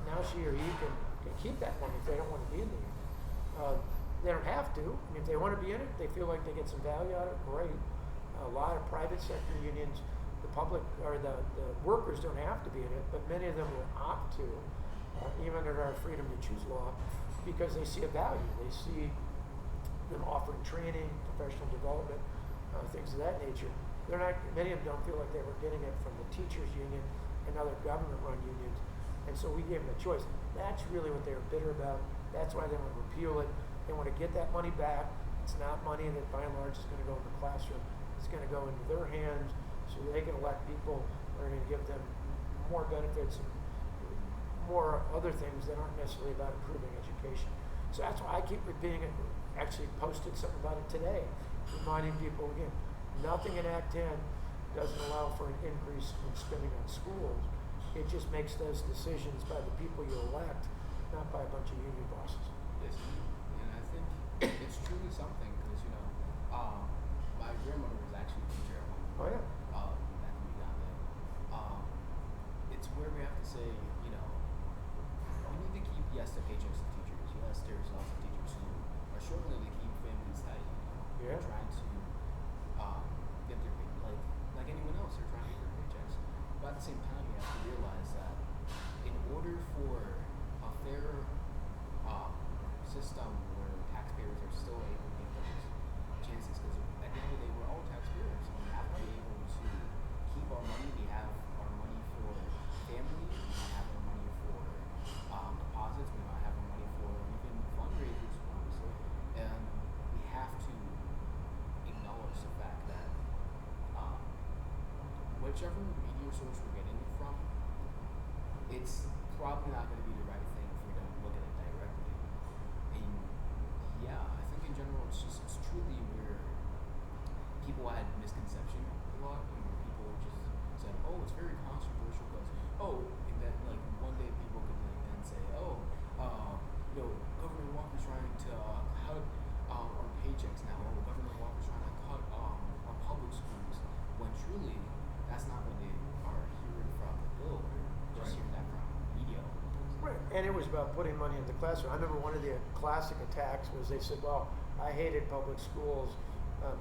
now she or he can keep that money if they don't want to be in the union. They don't have to. I mean, if they want to be in it, they feel like they get some value out of it, great. A lot of private sector unions, the public or the workers don't have to be in it, but many of them will opt to, even under our freedom to choose law, because they see a value. They see them offering training, professional development, things of that nature. They're not. Many of them don't feel like they were getting it from the teachers union and other government-run unions, and so we gave them a choice. That's really what they were bitter about. That's why they want to repeal it. They want to get that money back. It's not money that by and large is going to go in the classroom. It's going to go into their hands so they can elect people that are going to give them more benefits and more other things that aren't necessarily about improving education. So that's why I keep repeating it. Actually posted something about it today, reminding people again, nothing in Act 10 doesn't allow for an increase in spending on schools. It just makes those decisions by the people you elect, not by a bunch of union bosses. Yes, and I think it's truly something because my grandmother was actually a teacher at one point. Oh yeah. Back when we got there. It's where we have to say, we need to keep the paychecks of teachers. Yes, there's lots of teachers who are struggling to keep families tight. Yeah. They're trying to get their like anyone else. They're trying to get their paychecks, but at the same time, you have to realize that in order for a fair system where taxpayers are still able to get those chances, because at the end of the day, we're all taxpayers, and we have to be able to keep our money. We have our money for families, we might have our money for deposits, we might have our money for even fundraisers, honestly, and we have to acknowledge the fact that whichever media source we're getting it from, it's probably not going to be the right thing if we don't look at it directly. And yeah, I think in general it's truly where people had misconception a lot, and where people just said, oh, it's very controversial because, and then like one day people could then say, Governor Walker's trying to cut our paychecks now, Governor Walker's trying to cut our public schools, when truly that's not what they are hearing from the bill. They're just hearing that from media. Right, and it was about putting money in the classroom. I remember one of the classic attacks was they said, well, I hated public schools,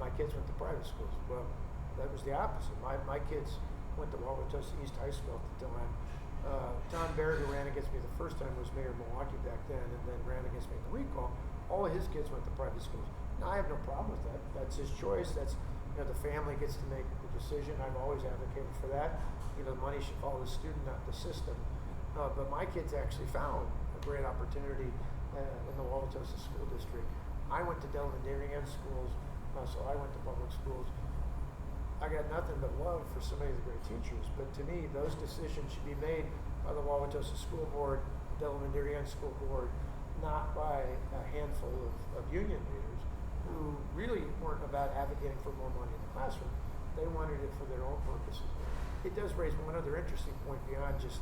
my kids went to private schools. Well, that was the opposite. My kids went to Wauwatosa East High School at the time. John Barrett, who ran against me the first time, was mayor of Milwaukee back then, and then ran against me in the recall. All of his kids went to private schools. Now, I have no problem with that. That's his choice. That's, the family gets to make the decision. I've always advocated for that. The money should follow the student, not the system. But my kids actually found a great opportunity in the Wauwatosa School District. I went to Delaware Darien schools, so I went to public schools. I got nothing but love for so many of the great teachers, but to me, those decisions should be made by the Wauwatosa School Board, Delaware Indiana School Board, not by a handful of union leaders who really weren't about advocating for more money in the classroom. They wanted it for their own purposes. It does raise one other interesting point beyond just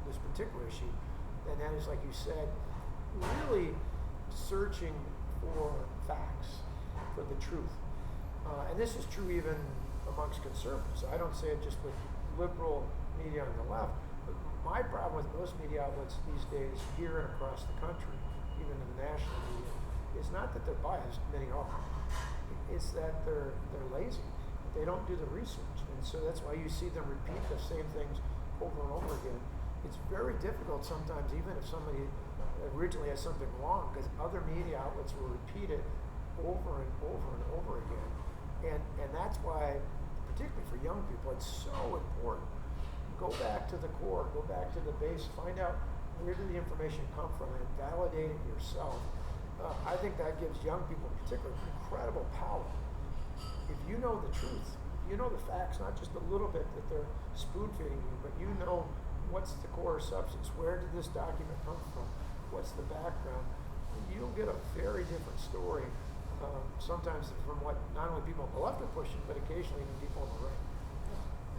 this particular issue, and that is, like you said, really searching for facts, for the truth. And this is true even amongst conservatives. I don't say it just with liberal media on the left, but my problem with most media outlets these days, here and across the country, even in the national media, is not that they're biased, many are. It's that they're lazy. They don't do the research. And so that's why you see them repeat the same things over and over again. It's very difficult sometimes, even if somebody originally has something wrong, because other media outlets will repeat it over and over and over again. And that's why, particularly for young people, it's so important. Go back to the core, go back to the base, find out where did the information come from, and validate it yourself. I think that gives young people in particular incredible power. If you know the truth, you know the facts, not just a little bit that they're spoon feeding you, but you know what's the core substance, where did this document come from, what's the background, you'll get a very different story. Sometimes from what not only people on the left are pushing, but occasionally even people on the right.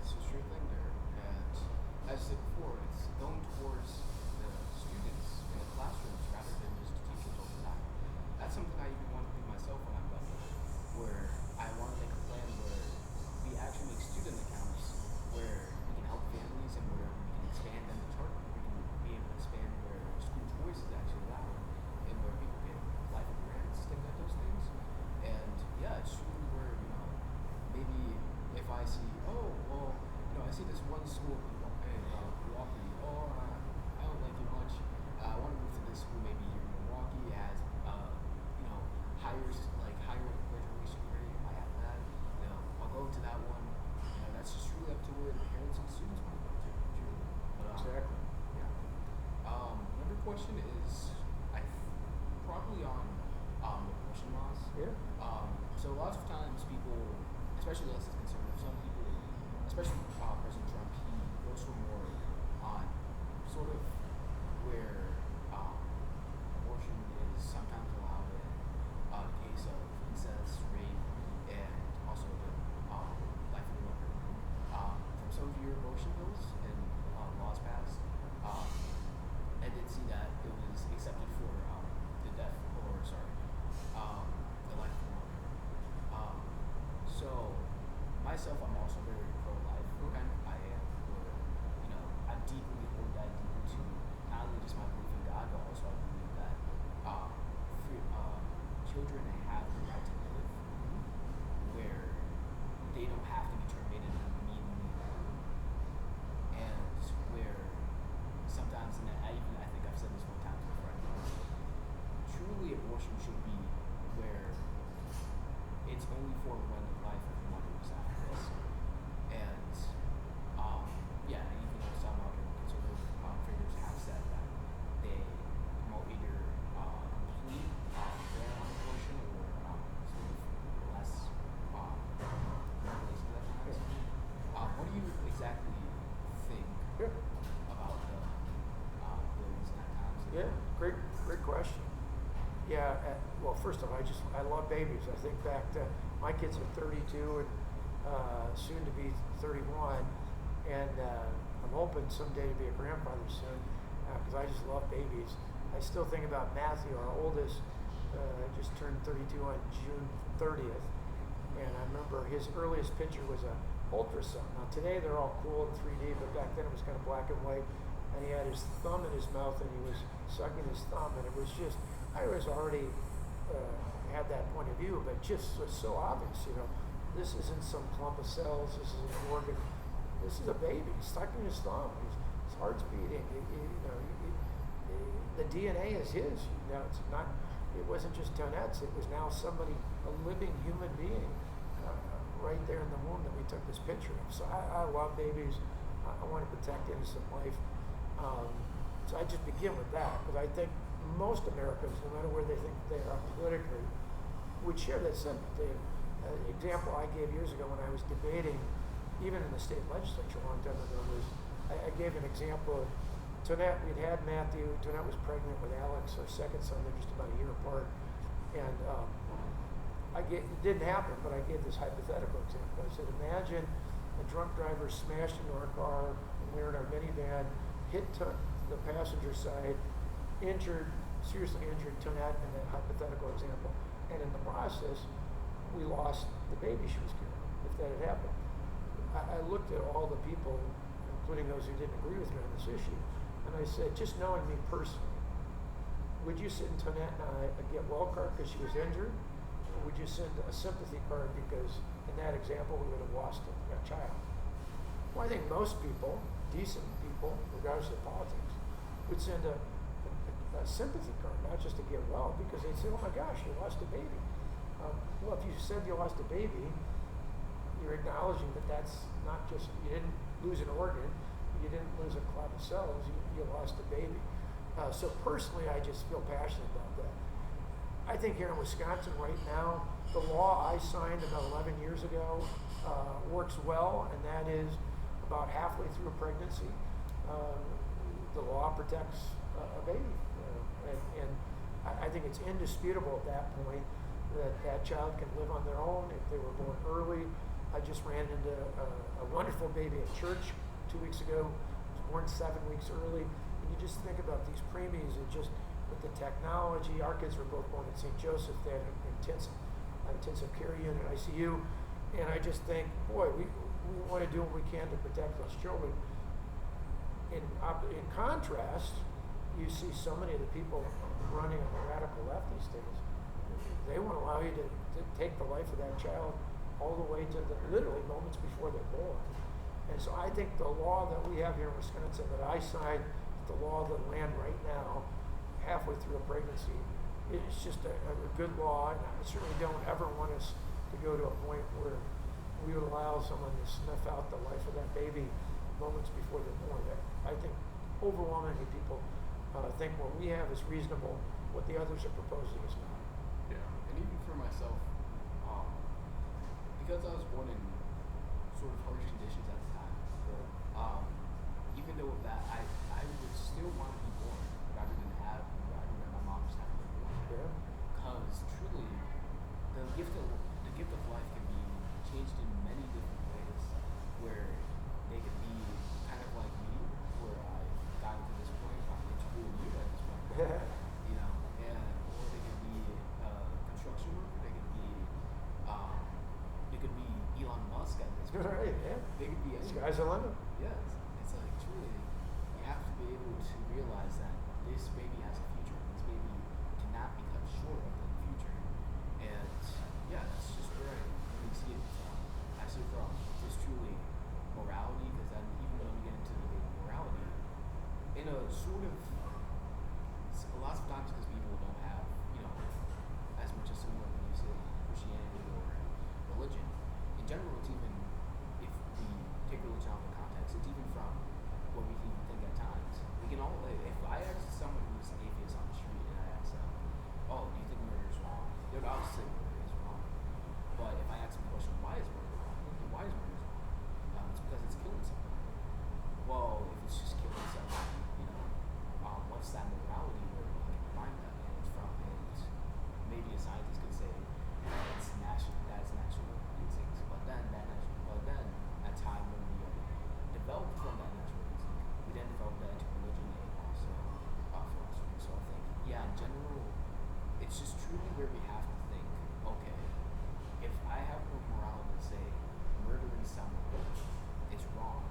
It's a true thing there. And as I said before, it's going towards the students in the classrooms rather than just teachers all the time. That's something I even want to do myself when I'm done, where I want to make a plan where we actually make student accounts where we can help families and where we can expand them to target. We can be able to expand where school choice is actually allowed and where people can apply for grants, things like those things. And yeah, it's truly where, maybe if I see, I see this one school in Milwaukee, I don't like it much. I want to move to this school maybe here in Milwaukee. It has, higher graduation rate. I have that. I'll go to that one. That's just really up to where the parents and students want to go to. Truly. But, Exactly. Yeah. Another question is, probably on abortion laws. Yeah. So lots of times people, especially us as conservatives, some people, especially President Trump, he goes for more on sort of where abortion is sometimes allowed in the case of incest, rape, and also the life of the mother. From some of your abortion bills and laws passed, I did see that it was accepted for the death, the life of the mother. So myself, I'm also very pro-life. Kind of, I am. Where, I deeply hold that deep to not only just my belief in God, but also I believe that children have the right to live, where they don't have to be terminated immediately, and where sometimes, and I think I've said this one time before, truly abortion should be where it's only for when the life of the mother is at risk. And even though some other conservative figures have said that they promote either complete ban on abortion or sort of less regulations at times. What do you exactly think about the bills and at times? Yeah, great question. Yeah, well, first of all, I love babies. I think back to my kids are 32 and soon to be 31, and I'm hoping someday to be a grandfather soon because I just love babies. I still think about Matthew, our oldest, just turned 32 on June 30th, and I remember his earliest picture was a ultrasound. Now today they're all cool in 3D, but back then it was kind of black and white, and he had his thumb in his mouth and he was sucking his thumb, and it was just, I was already had that point of view, but just so obvious, this isn't some clump of cells, this isn't an organ, this is a baby sucking his thumb, his heart's beating, the DNA is his. It's not, it wasn't just Tonette's, it was now somebody, a living human being, right there in the womb that we took this picture of. So I love babies, I want to protect innocent life. So I just begin with that, because I think most Americans, no matter where they think they are politically, would share that sympathy. example I gave years ago when I was debating, even in the state legislature a long time ago, was I gave an example of Tonette. We'd had Matthew. Tonette was pregnant with Alex, our second son. They're just about a year apart, and it didn't happen, but I gave this hypothetical example. I said, imagine a drunk driver smashed into our car, and we were in our minivan, hit the passenger side, seriously injured Tonette in that hypothetical example. And in the process, we lost the baby she was carrying, if that had happened. I looked at all the people, including those who didn't agree with me on this issue, and I said, just knowing me personally, would you send Tonette and I a get well card because she was injured? Or would you send a sympathy card because in that example we would have lost a child? Well, I think most people, decent people, regardless of politics, would send a sympathy card, not just to get well, because they'd say, oh my gosh, you lost a baby. Well, if you said you lost a baby, you're acknowledging that that's not just, you didn't lose an organ, you didn't lose a clot of cells, you lost a baby. So personally, I just feel passionate about that. I think here in Wisconsin right now, the law I signed about 11 years ago works well, and that is about halfway through a pregnancy, the law protects a baby. And I think it's indisputable at that point that child can live on their own if they were born early. I just ran into a wonderful baby at church 2 weeks ago. Was born 7 weeks early. And you just think about these preemies and just with the technology. Our kids were both born at St. Joseph. They had an intensive care unit, ICU. And I just think, boy, we want to do what we can to protect those children. In contrast, you see so many of the people running on the radical left these days. They want to allow you to take the life of that child all the way to the literally moments before they're born. And so I think the law that we have here in Wisconsin that I signed, the law of the land right now, halfway through a pregnancy, it's just a good law. And I certainly don't ever want us to go to a point where we would allow someone to snuff out the life of that baby moments before they're born. I think overwhelmingly people think what we have is reasonable, what the others are proposing is not. Yeah, and even for myself, because I was born in sort of harsh conditions at the time, even though of that, I would still want to be born rather than my mom just having me born. Yeah. Because truly, the gift of life can be changed in many different ways, where they could be kind of like me, where I've gotten to this point, I'm interviewing you at this point. You know, or they could be construction worker, they could be Elon Musk at this point. Right, yeah. They could be Sky's the limit. Yes, it's like truly, you have to be able to realize that this baby has a future. This baby cannot be cut short of the future. And yeah, that's just where I really see it from. I see it from just truly morality, because then even though we get into the morality, in a sort of lots of times because people don't have, as much as someone when you say Christianity or religion. In general, it's even, if we take religion out of the context, it's even from what we can even think at times. We can all, if I ask someone who's an atheist on the street and I ask them, oh, do you think murder is wrong? They would obviously say murder is wrong. But if I ask them the question, why is murder wrong? Why is murder wrong? It's because it's killing someone. Well, if it's just killing someone, what's that morality where we can find that? And it's from, and maybe a scientist could say that's natural instincts, but then at time when we developed from that natural instinct, we then developed that into religion and also philosophy. So I think, yeah, in general, it's just truly where we have to think, okay, if I have no morality to say murdering someone, it's wrong.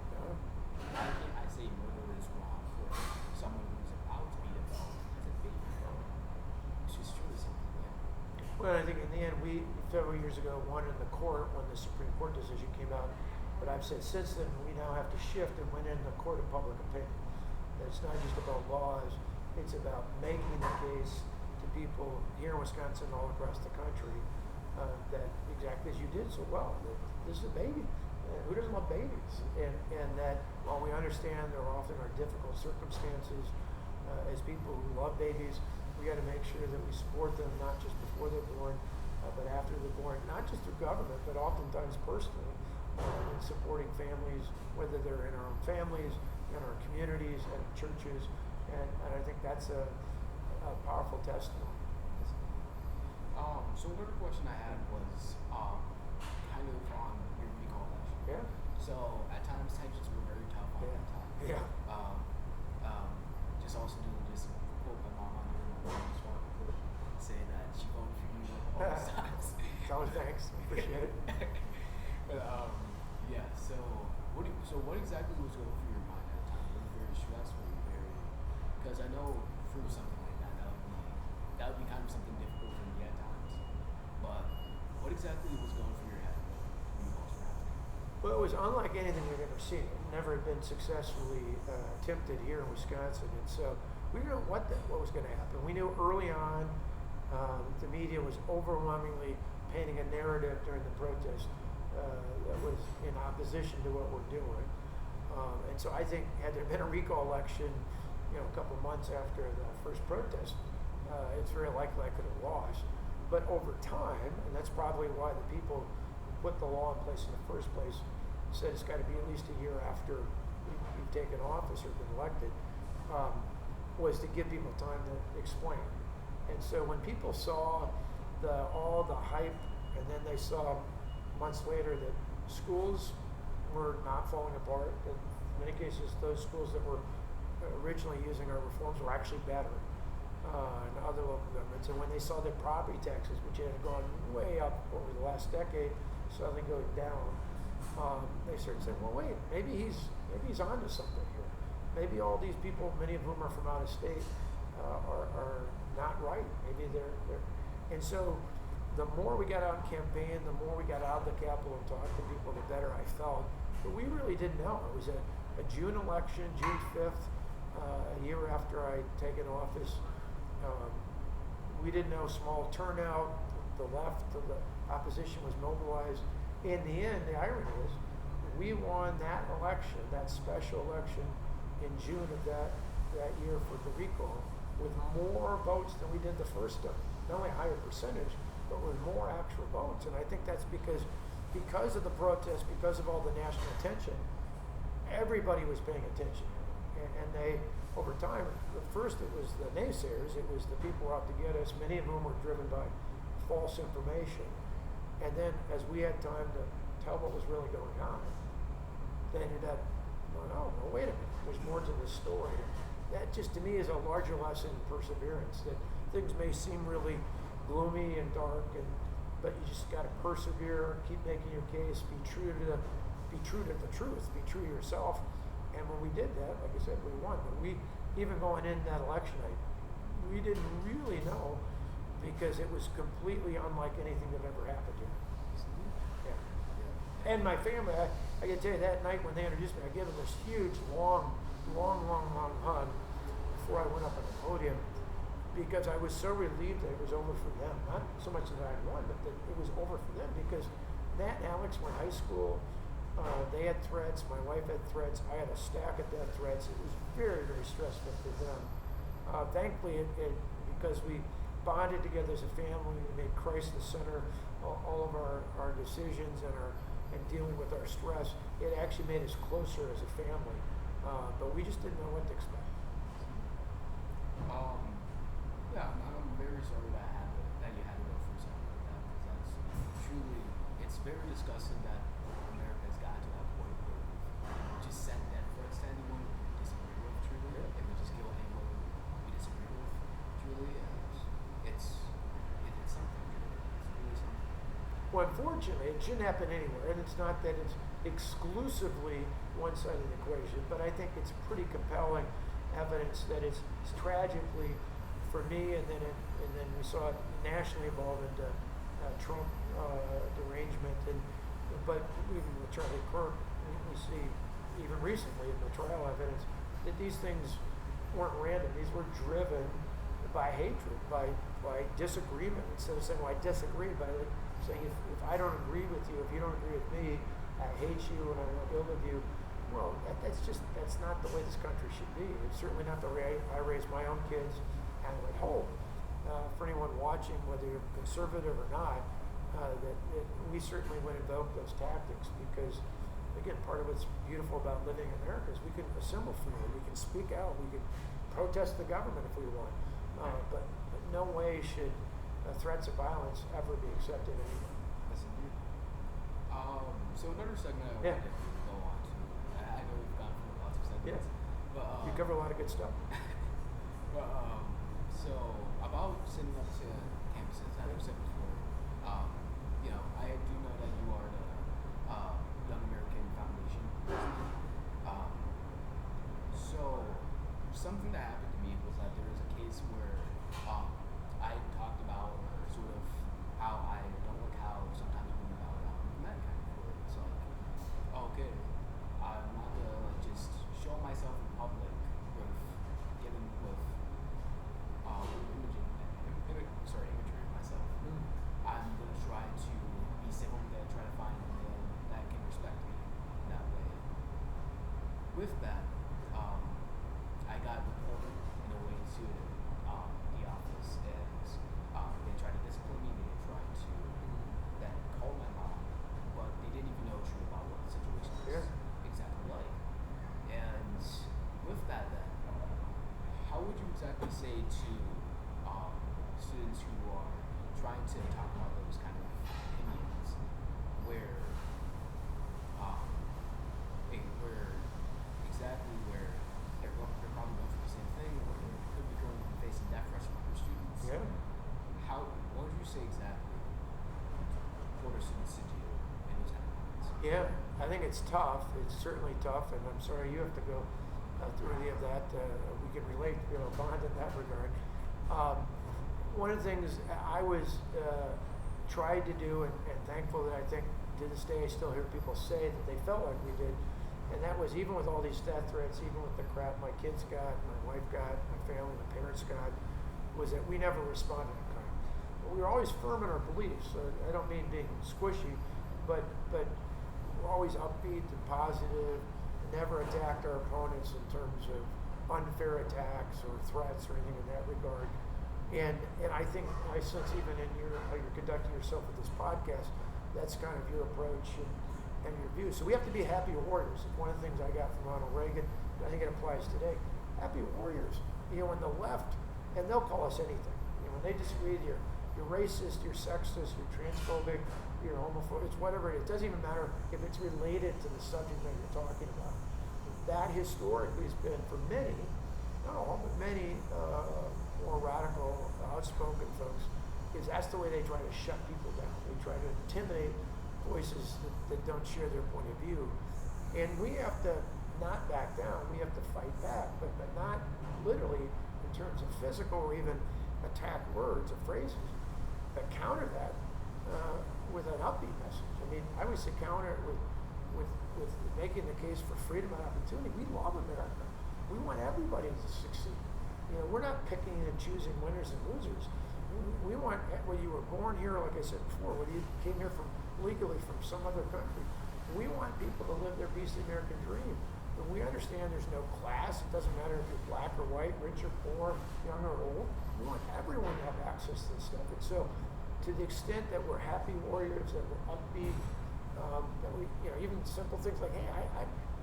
Why can't I say murder is wrong for someone who's about to be developed as a baby? It's just truly something, yeah. Well, I think in the end, we several years ago won in the court when the Supreme Court decision came out. But I've said since then we now have to shift and win in the court of public opinion. That it's not just about laws; it's about making the case to people here in Wisconsin, all across the country, that exactly as you did so well. That this is a baby. Who doesn't love babies? And that while we understand there often are difficult circumstances as people who love babies, we got to make sure that we support them not just before they're born, but after they're born, not just through government, but oftentimes personally, in supporting families, whether they're in our own families, in our communities, and churches, and I think that's a powerful testimony. So another question I had was kind of on your recall election. Yeah. So at times tensions were very tough on that time. Yeah. Just also doing just quote my mom on here. I just want to say that she voted for you all these times. Oh, thanks. Appreciate it. But yeah. So what exactly was going through your mind at the time? Were you very stressed? Were you very? Because I know through something like that, that would be kind of something difficult for me at times. But what exactly was going through your head when you lost your house? Well, it was unlike anything we'd ever seen. It never had been successfully attempted here in Wisconsin, and so we didn't know what was going to happen. We knew early on the media was overwhelmingly painting a narrative during the protest that was in opposition to what we're doing, and so I think had there been a recall election, a couple of months after the first protest, it's very likely I could have lost. But over time, and that's probably why the people who put the law in place in the first place said it's got to be at least a year after you've taken office or been elected, was to give people time to explain. And so when people saw all the hype, and then they saw months later that schools were not falling apart, that in many cases those schools that were originally using our reforms were actually better, and other local governments, and when they saw their property taxes, which had gone way up over the last decade, suddenly going down, they started saying, well, wait, maybe he's onto something here. Maybe all these people, many of whom are from out of state, are not right. Maybe they're, and so the more we got out and campaigned, the more we got out of the Capitol and talked to people, the better I felt. But we really didn't know. It was a June election, June 5th, a year after I'd taken office. We didn't know small turnout. The left, the opposition was mobilized. In the end, the irony is, we won that election, that special election, in June of that year for the recall, with more votes than we did the first time. Not only a higher percentage, but with more actual votes. And I think that's because of the protest, because of all the national attention, everybody was paying attention. And they, over time, first it was the naysayers, it was the people who were out to get us, many of whom were driven by false information. And then as we had time to tell what was really going on, they ended up, no, wait a minute, there's more to this story. That just to me is a larger lesson in perseverance, that things may seem really gloomy and dark, but you just got to persevere, keep making your case, be true to the truth, be true to yourself. And when we did that, like I said, we won. But we, even going in that election night, we didn't really know, because it was completely unlike anything that ever happened here. Yeah. And my family, I can tell you that night when they introduced me, I gave them this huge, long hug before I went up on the podium, because I was so relieved that it was over for them. Not so much that I won, but that it was over for them, because Matt and Alex were in high school. They had threats. My wife had threats. I had a stack of death threats. It was very, very stressful for them. Thankfully, because we bonded together as a family, we made Christ the center all of our decisions and dealing with our stress. It actually made us closer as a family. But we just didn't know what to expect. Yeah, I'm very sorry that you had to go through something like that, because that's truly, it's very disgusting that America's got to that point where we just send death threats to anyone we disagree with, truly, and we just kill anyone we disagree with, truly, and it's something, truly. It's really something. Well, unfortunately, it shouldn't happen anywhere, and it's not that it's exclusively one-sided equation, but I think it's pretty compelling evidence that it's tragically, for me, and then we saw it nationally evolve into Trump derangement, but even with Charlie Kirk, we see even recently in the trial evidence that these things weren't random. These were driven by hatred, by disagreement. Instead of saying, well, I disagree, by saying, if I don't agree with you, if you don't agree with me, I hate you and I want ill of you. Well, that's not the way this country should be. It's certainly not the way I raise my own kids and at home. for anyone watching, whether you're conservative or not, that we certainly would invoke those tactics because, again, part of what's beautiful about living in America is we can assemble freely, we can speak out, we can protest the government if we want, but no way should threats of violence ever be accepted anywhere. Yes, indeed. So another segment I Yeah. wanted to go on to, I know we've gone through lots of segments, but You cover a lot of good stuff. but so about sending up to campuses, as I said before, I do know that you are the Young American Foundation president. So something that happened to me was that there was a case where I talked about sort of how I don't like how sometimes we about that kind of word. It's like, okay, I'm not gonna like just show myself in public with giving with imagery of myself. I'm gonna try to be civil. I'm gonna try to find a man that can respect me in that way. With that, I got reported in a way to the office, and they tried to discipline me. They tried to then call my mom, but they didn't even know true about what the situation was exactly like. And with that, then, how would you exactly say to students who are trying to talk about those kind of opinions, where they're probably going through the same thing, or they could be going and facing death threats from other students? Yeah. What would you say exactly for the students to do in those kind of moments? Yeah, I think it's tough. It's certainly tough, and I'm sorry you have to go through any of that. We can relate, bond in that regard. One of the things I was tried to do, and thankful that I think to this day I still hear people say that they felt like we did, and that was even with all these death threats, even with the crap my kids got, my wife got, my family, my parents got, was that we never responded in kind. We were always firm in our beliefs. I don't mean being squishy, but we're always upbeat and positive, never attacked our opponents in terms of unfair attacks or threats or anything in that regard. And I think I sense even in how you're conducting yourself with this podcast, that's kind of your approach and your view. So we have to be happy warriors. It's one of the things I got from Ronald Reagan, and I think it applies today. Happy warriors. On the left, and they'll call us anything. When they disagree with you, you're racist, you're sexist, you're transphobic, you're homophobic, it's whatever. It doesn't even matter if it's related to the subject that you're talking about. That historically has been for many, not all, but many more radical, outspoken folks, is that's the way they try to shut people down. They try to intimidate voices that don't share their point of view. And we have to not back down. We have to fight back, but not literally in terms of physical or even attack words or phrases, but counter that with an upbeat message. I would say counter it with making the case for freedom and opportunity. We love America. We want everybody to succeed. We're not picking and choosing winners and losers. We want, whether you were born here, like I said before, whether you came here legally from some other country, we want people to live their piece of the American dream. But we understand there's no class. It doesn't matter if you're black or white, rich or poor, young or old. We want everyone to have access to this stuff. And so, to the extent that we're happy warriors, that we're upbeat, that we, even simple things like, hey,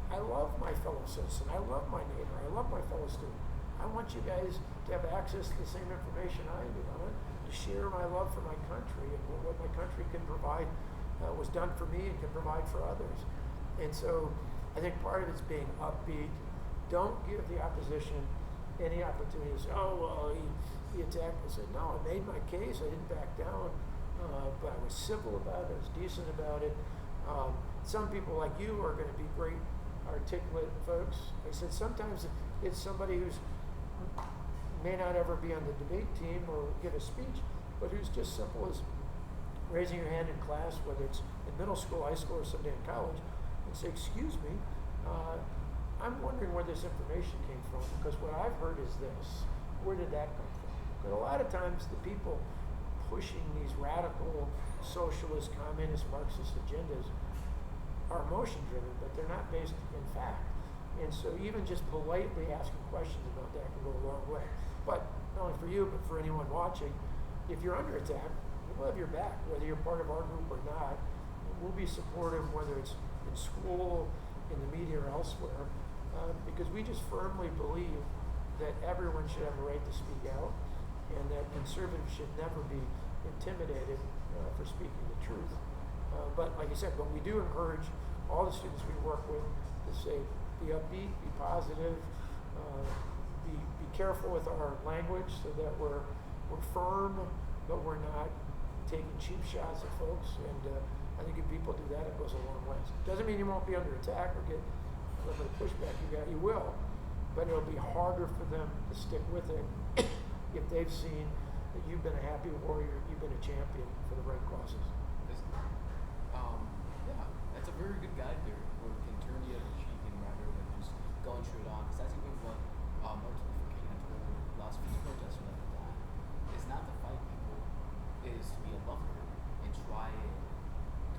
I love my fellow citizen. I love my neighbor. I love my fellow student. I want you guys to have access to the same information I do. I want to share my love for my country and what my country can provide, was done for me and can provide for others. And so I think part of it's being upbeat. Don't give the opposition any opportunity to say, oh, well, he attacked. I said, no, I made my case. I didn't back down, but I was civil about it. I was decent about it. Some people like you are going to be great, articulate folks. I said, sometimes it's somebody who's may not ever be on the debate team or give a speech, but who's just simple as raising your hand in class, whether it's in middle school, high school, or someday in college, and say, excuse me, I'm wondering where this information came from, because what I've heard is this. Where did that come from? But a lot of times the people pushing these radical socialist, communist, Marxist agendas are emotion driven, but they're not based in fact. And so even just politely asking questions about that can go a long way. But not only for you, but for anyone watching, if you're under attack, we'll have your back, whether you're part of our group or not. We'll be supportive, whether it's in school, in the media, or elsewhere, because we just firmly believe that everyone should have a right to speak out, and that conservatives should never be intimidated for speaking the truth. But like I said, but we do encourage all the students we work with to say, be upbeat, be positive, be careful with our language so that we're firm, but we're not taking cheap shots at folks. And I think if people do that, it goes a long way. Doesn't mean you won't be under attack or get a little bit of pushback. You will, but it'll be harder for them to stick with it if they've seen that you've been a happy warrior, you've been a champion for the right causes. Yeah, that's a very good guide there, where it can turn the other cheek and rather than just going straight on. Because that's even what Martin Luther King had told lots of his protesters at the time. It's not to fight people, it is to be a lover and try and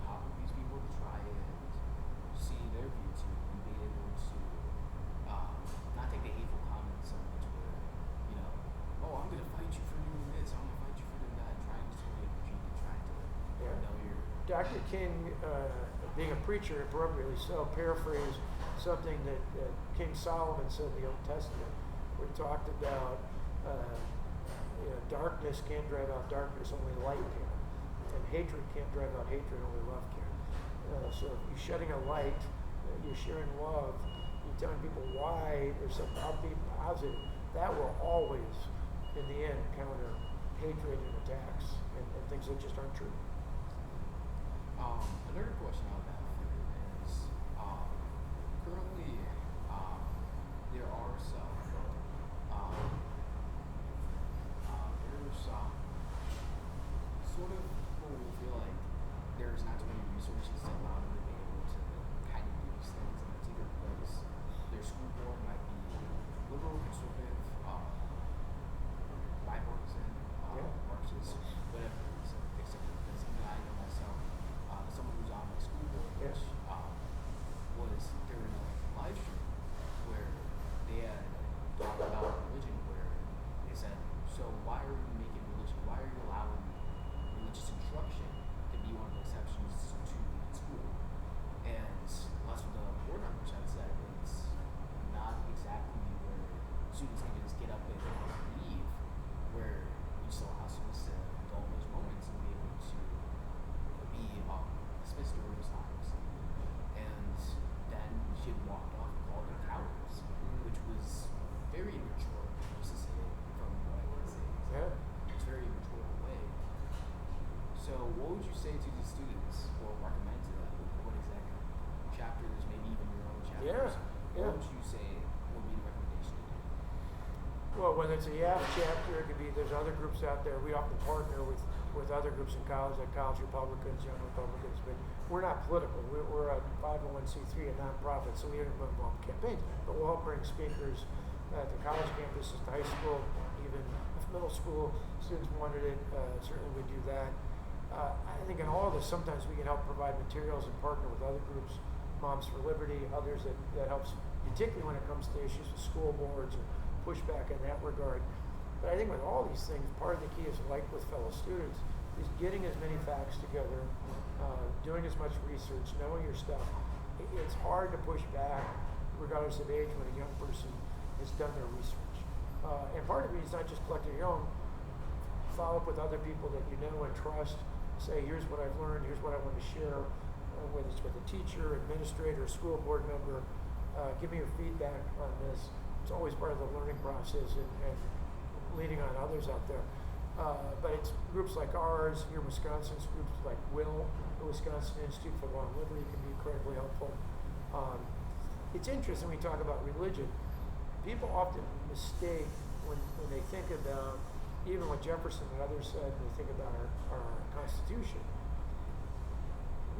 talk with these people, try and see their view too, and be able to not take the hateful comments so much where, you know, oh, I'm going to fight you for doing this, I'm going to fight you for doing that, trying to turn the other cheek and trying to know your... Dr. King, being a preacher, appropriately so, paraphrased something that King Solomon said in the Old Testament, where he talked about darkness can't drive out darkness, only light can. And hatred can't drive out hatred, only love can. So if you're shedding a light, you're sharing love, you're telling people why there's some upbeat positive, that will always, in the end, counter hatred and attacks and things that just aren't true. Another question I would have for you is, currently, there are some, sort of people who feel like there's not too many resources to allow them to be able to kind of do these things, and it's either because their school board might be liberal, conservative, bipartisan, Marxist, whatever it is, except because even I know myself, someone who's on my school board, which was during a live stream where they had talked about religion, where they said, so why are you making religion, why are you allowing religious instruction to be one of the exceptions to be in school? And lots of the board members have said it's not exactly where students can just get up and leave, where you still allow students to go in those moments and be able to be dismissed during those times. And then she had walked off and called them cowards, which was very immature, just to say it from what I can say. It's very immature way. So what would you say to the students, or recommend to them? What exact chapters, maybe even your own chapters? What would you say would be the recommendation to do? Well, whether it's a YAF chapter, it could be, there's other groups out there. We often partner with other groups in college, like College Republicans, Young Republicans, but we're not political. We're a 501c3, a nonprofit, so we don't involve campaigns. But we'll help bring speakers at the college campuses, to high school, even if middle school students wanted it, certainly we do that. I think in all of this, sometimes we can help provide materials and partner with other groups, Moms for Liberty, others that helps, particularly when it comes to issues with school boards or pushback in that regard. But I think with all these things, part of the key is, like with fellow students, is getting as many facts together, doing as much research, knowing your stuff. It's hard to push back, regardless of age, when a young person has done their research. And part of it is not just collecting your own, follow up with other people that you know and trust, say, here's what I've learned, here's what I want to share, whether it's with a teacher, administrator, school board member, give me your feedback on this. It's always part of the learning process and leading on others out there. But it's groups like ours, here in Wisconsin, it's groups like WIL, the Wisconsin Institute for Law and Liberty, can be incredibly helpful. It's interesting when we talk about religion. People often mistake when they think about even what Jefferson and others said, when they think about our Constitution.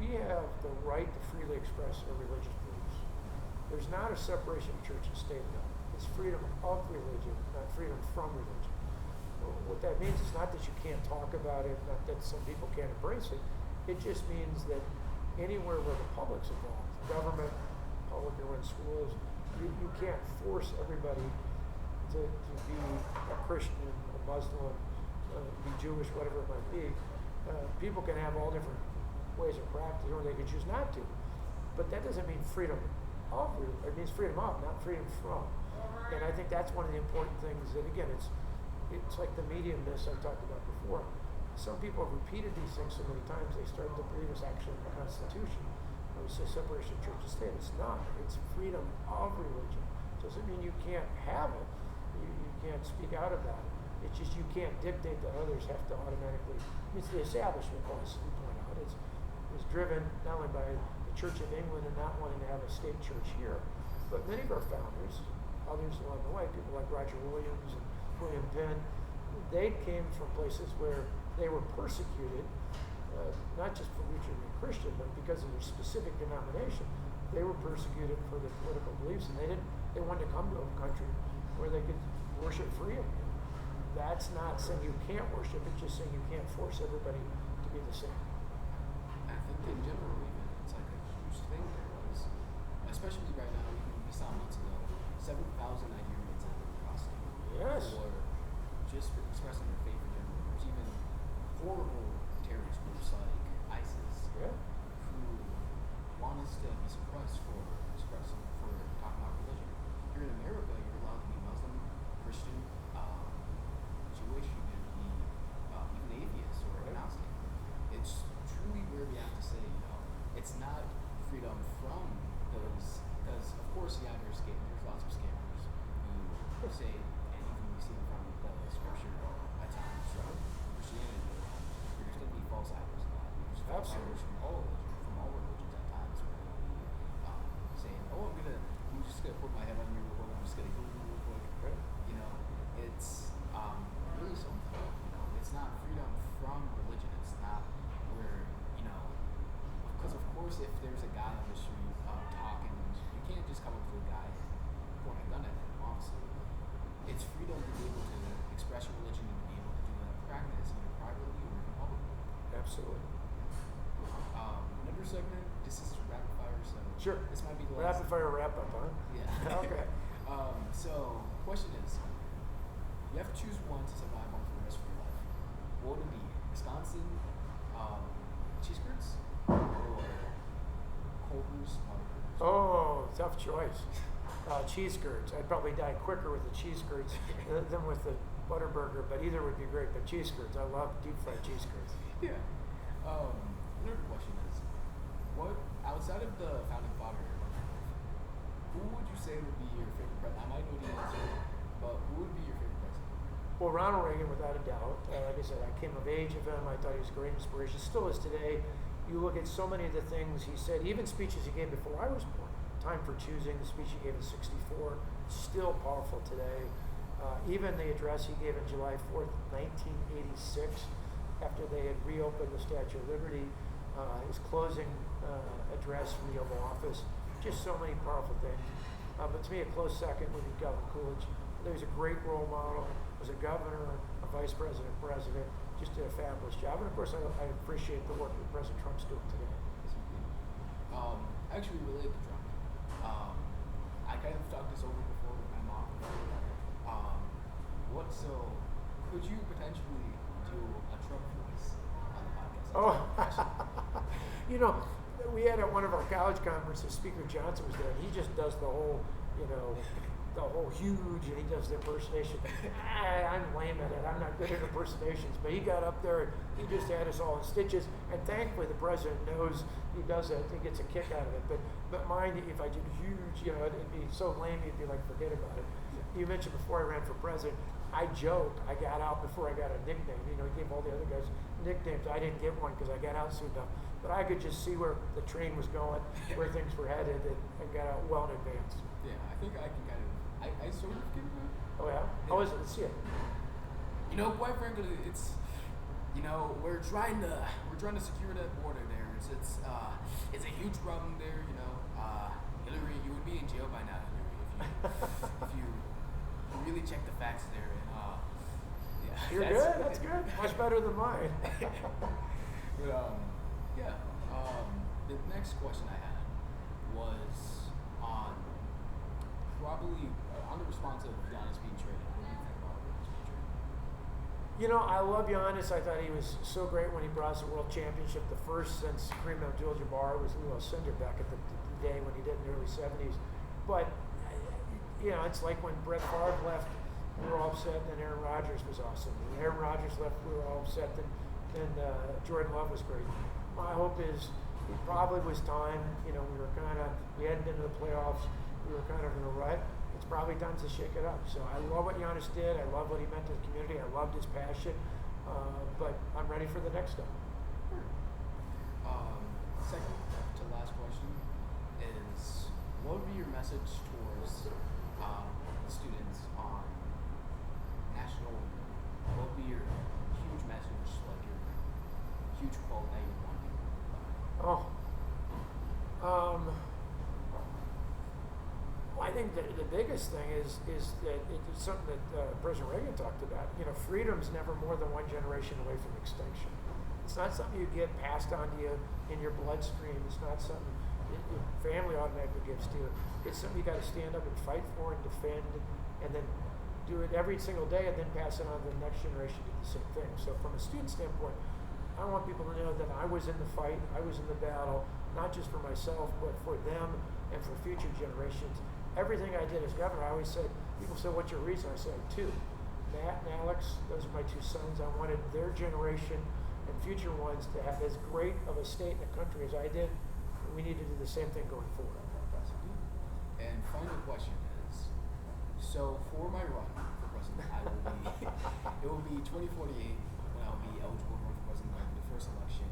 We have the right to freely express our religious beliefs. There's not a separation of church and state, no. It's freedom of religion, not freedom from religion. What that means is not that you can't talk about it, not that some people can't embrace it. It just means that anywhere where the public's involved, government, public and run schools, you can't force everybody to be a Christian, a Muslim, be Jewish, whatever it might be. People can have all different ways of practice, or they can choose not to. But that doesn't mean freedom of religion. It means freedom of, not freedom from. And I think that's one of the important things that, again, it's like the mediumness I talked about before. Some people have repeated these things so many times they start to believe it's actually in the Constitution. We say separation of church and state. It's not. It's freedom of religion. Doesn't mean you can't have it. You can't speak out about it. It's just you can't dictate that others have to automatically. It's the establishment clause, we point out. It was driven not only by the Church of England and not wanting to have a state church here, but many of our founders, others along the way, people like Roger Williams and William Penn, they came from places where they were persecuted, not just for being Christian, but because of their specific denomination. They were persecuted for their political beliefs, and they wanted to come to a country where they could worship freely. That's not saying you can't worship, it's just saying you can't force everybody to be the same. I think in general, even it's like a huge thing there was, especially right now, even we saw months ago, 7,000 Nigerians have been prosecuted for just expressing their faith in general. There's even horrible terrorist groups like ISIS who want us to be suppressed for talking about religion. Here in America, you're allowed to be Muslim, Christian, Jewish, you can be even atheist or agnostic. It's truly where we have to say, it's not freedom from those, because of course, there's lots of scammers who say, and even we see from the scripture at times, Christianity, there's going to be false idols. There's false idols from all religions at times, where they'll be saying, I'm just gonna put my head on your real quick, I'm just gonna go real quick. It's really something. It's not freedom from religion. It's not where, because of course if there's a guy on the street talking, you can't just come up to a guy and point a gun at him, obviously. It's freedom to be able to express your religion and to be able to do that in practice, either privately or even publicly. Absolutely. Another segment, this is rapid fire, so sure. This might be the last. Rapid fire wrap up, huh? Yeah. Okay. So, question is, you have to choose one to survive on for the rest of your life. What would it be? Wisconsin cheese curds or Culver's Butterburgers? Oh, tough choice. Cheese curds. I'd probably die quicker with the cheese curds than with the Butterburger, but either would be great. But cheese curds, I love deep fried cheese curds. Yeah. Another question is, what outside of the founding father, who would you say would be your favorite president? I might know the answer, but who would be your favorite president? Well, Ronald Reagan, without a doubt. Like I said, I came of age of him. I thought he was a great inspiration. Still is today. You look at so many of the things he said, even speeches he gave before I was born. Time for Choosing, the speech he gave in '64, still powerful today. Even the address he gave on July 4th, 1986, after they had reopened the Statue of Liberty, his closing address from the Oval Office, just so many powerful things. But to me, a close second would be Calvin Coolidge. He was a great role model, was a governor, a vice president, just did a fabulous job. And of course, I appreciate the work that President Trump's doing today. Actually related to Trump. I kind of talked this over before with my mom. So could you potentially do a Trump voice on the podcast? Oh, we had at one of our college conferences, Speaker Johnson was there, and he just does the whole huge, and he does the impersonation. I'm lame at it. I'm not good at impersonations. But he got up there, and he just had us all in stitches. And thankfully, the president knows he does it. He gets a kick out of it. But mine, if I did huge, it'd be so lame, you'd be like, forget about it. You mentioned before I ran for president, I joked I got out before I got a nickname. He gave all the other guys nicknames. I didn't get one because I got out soon enough. But I could just see where the train was going, where things were headed, and got out well in advance. Yeah, I think I can kind of, I sort of get it. Oh yeah? How is it? Let's see it. Quite frankly, it's, we're trying to secure that border there. It's a huge problem there. Hillary, you would be in jail by now, Hillary, if you really check the facts there. And yeah, you're good. That's good. Much better than mine. But the next question I had was on probably on the response of Giannis being traded, what do you think about Giannis being traded? You know, I love Giannis. I thought he was so great when he brought us a world championship, the first since Kareem Abdul-Jabbar was Lou Alcindor back at the day when he did in the early 70s. But, you know, it's like when Brett Favre left, we were all upset, then Aaron Rodgers was awesome. When Aaron Rodgers left, we were all upset, then Jordan Love was great. My hope is it probably was time. You know, we hadn't been to the playoffs. We were kind of in a rut. It's probably time to shake it up. So I love what Giannis did. I love what he meant to the community. I loved his passion. But I'm ready for the next step. Second to last question is, what would be your message towards students on national? What would be your huge message, like your huge quote that you want people to know? Well, I think that the biggest thing is that it's something that President Reagan talked about. You know, freedom's never more than one generation away from extinction. It's not something you get passed on to you in your bloodstream. It's not something your family automatically gives to you. It's something you got to stand up and fight for and defend, and then do it every single day, and then pass it on to the next generation to do the same thing. So from a student standpoint, I want people to know that I was in the fight, I was in the battle, not just for myself, but for them and for future generations. Everything I did as governor, I always said, people say, what's your reason? I said, two. Matt and Alex, those are my two sons. I wanted their generation and future ones to have as great of a state and a country as I did. And we need to do the same thing going forward. And final question is, so for my run for president, it will be 2048 when I'll be eligible to run for president in the first election.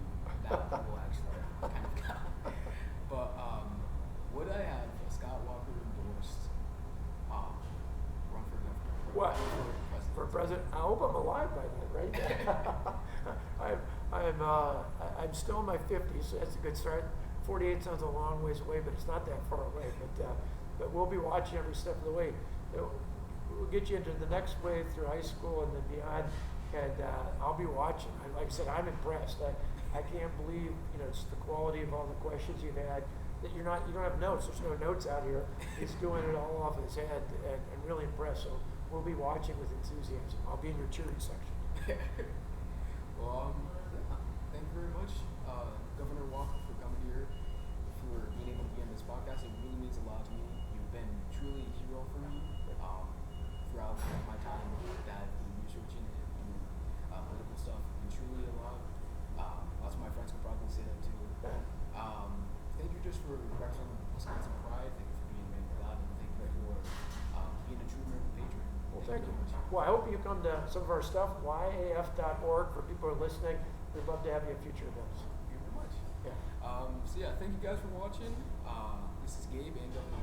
That will actually kind of count. But would I have a Scott Walker endorsed run for governor? What? For president? For president? I hope I'm alive by then, right? I'm still in my 50s, so that's a good start. 48 sounds a long ways away, but it's not that far away. But we'll be watching every step of the way. We'll get you into the next wave through high school and then beyond, and I'll be watching. Like I said, I'm impressed. I can't believe, you know, it's the quality of all the questions you've had. That you don't have notes. There's no notes out here. He's doing it all off his head, and really impressed. So we'll be watching with enthusiasm. I'll be in your cheering section. Well, thank you very much, Governor Walker, for coming here, for being able to be on this podcast. It really means a lot to me. You've been truly a hero for me throughout my time that I've been researching and doing political stuff. And truly a lot. Lots of my friends could probably say that too. Thank you just for representing Wisconsin pride. Thank you for being a man of God, and thank you for being a true American patriot. Well, thank you. Well, I hope you come to some of our stuff, yaf.org, for people who are listening. We'd love to have you at future events. Thank you very much. Yeah. So yeah, thank you guys for watching. This is Gabe and Governor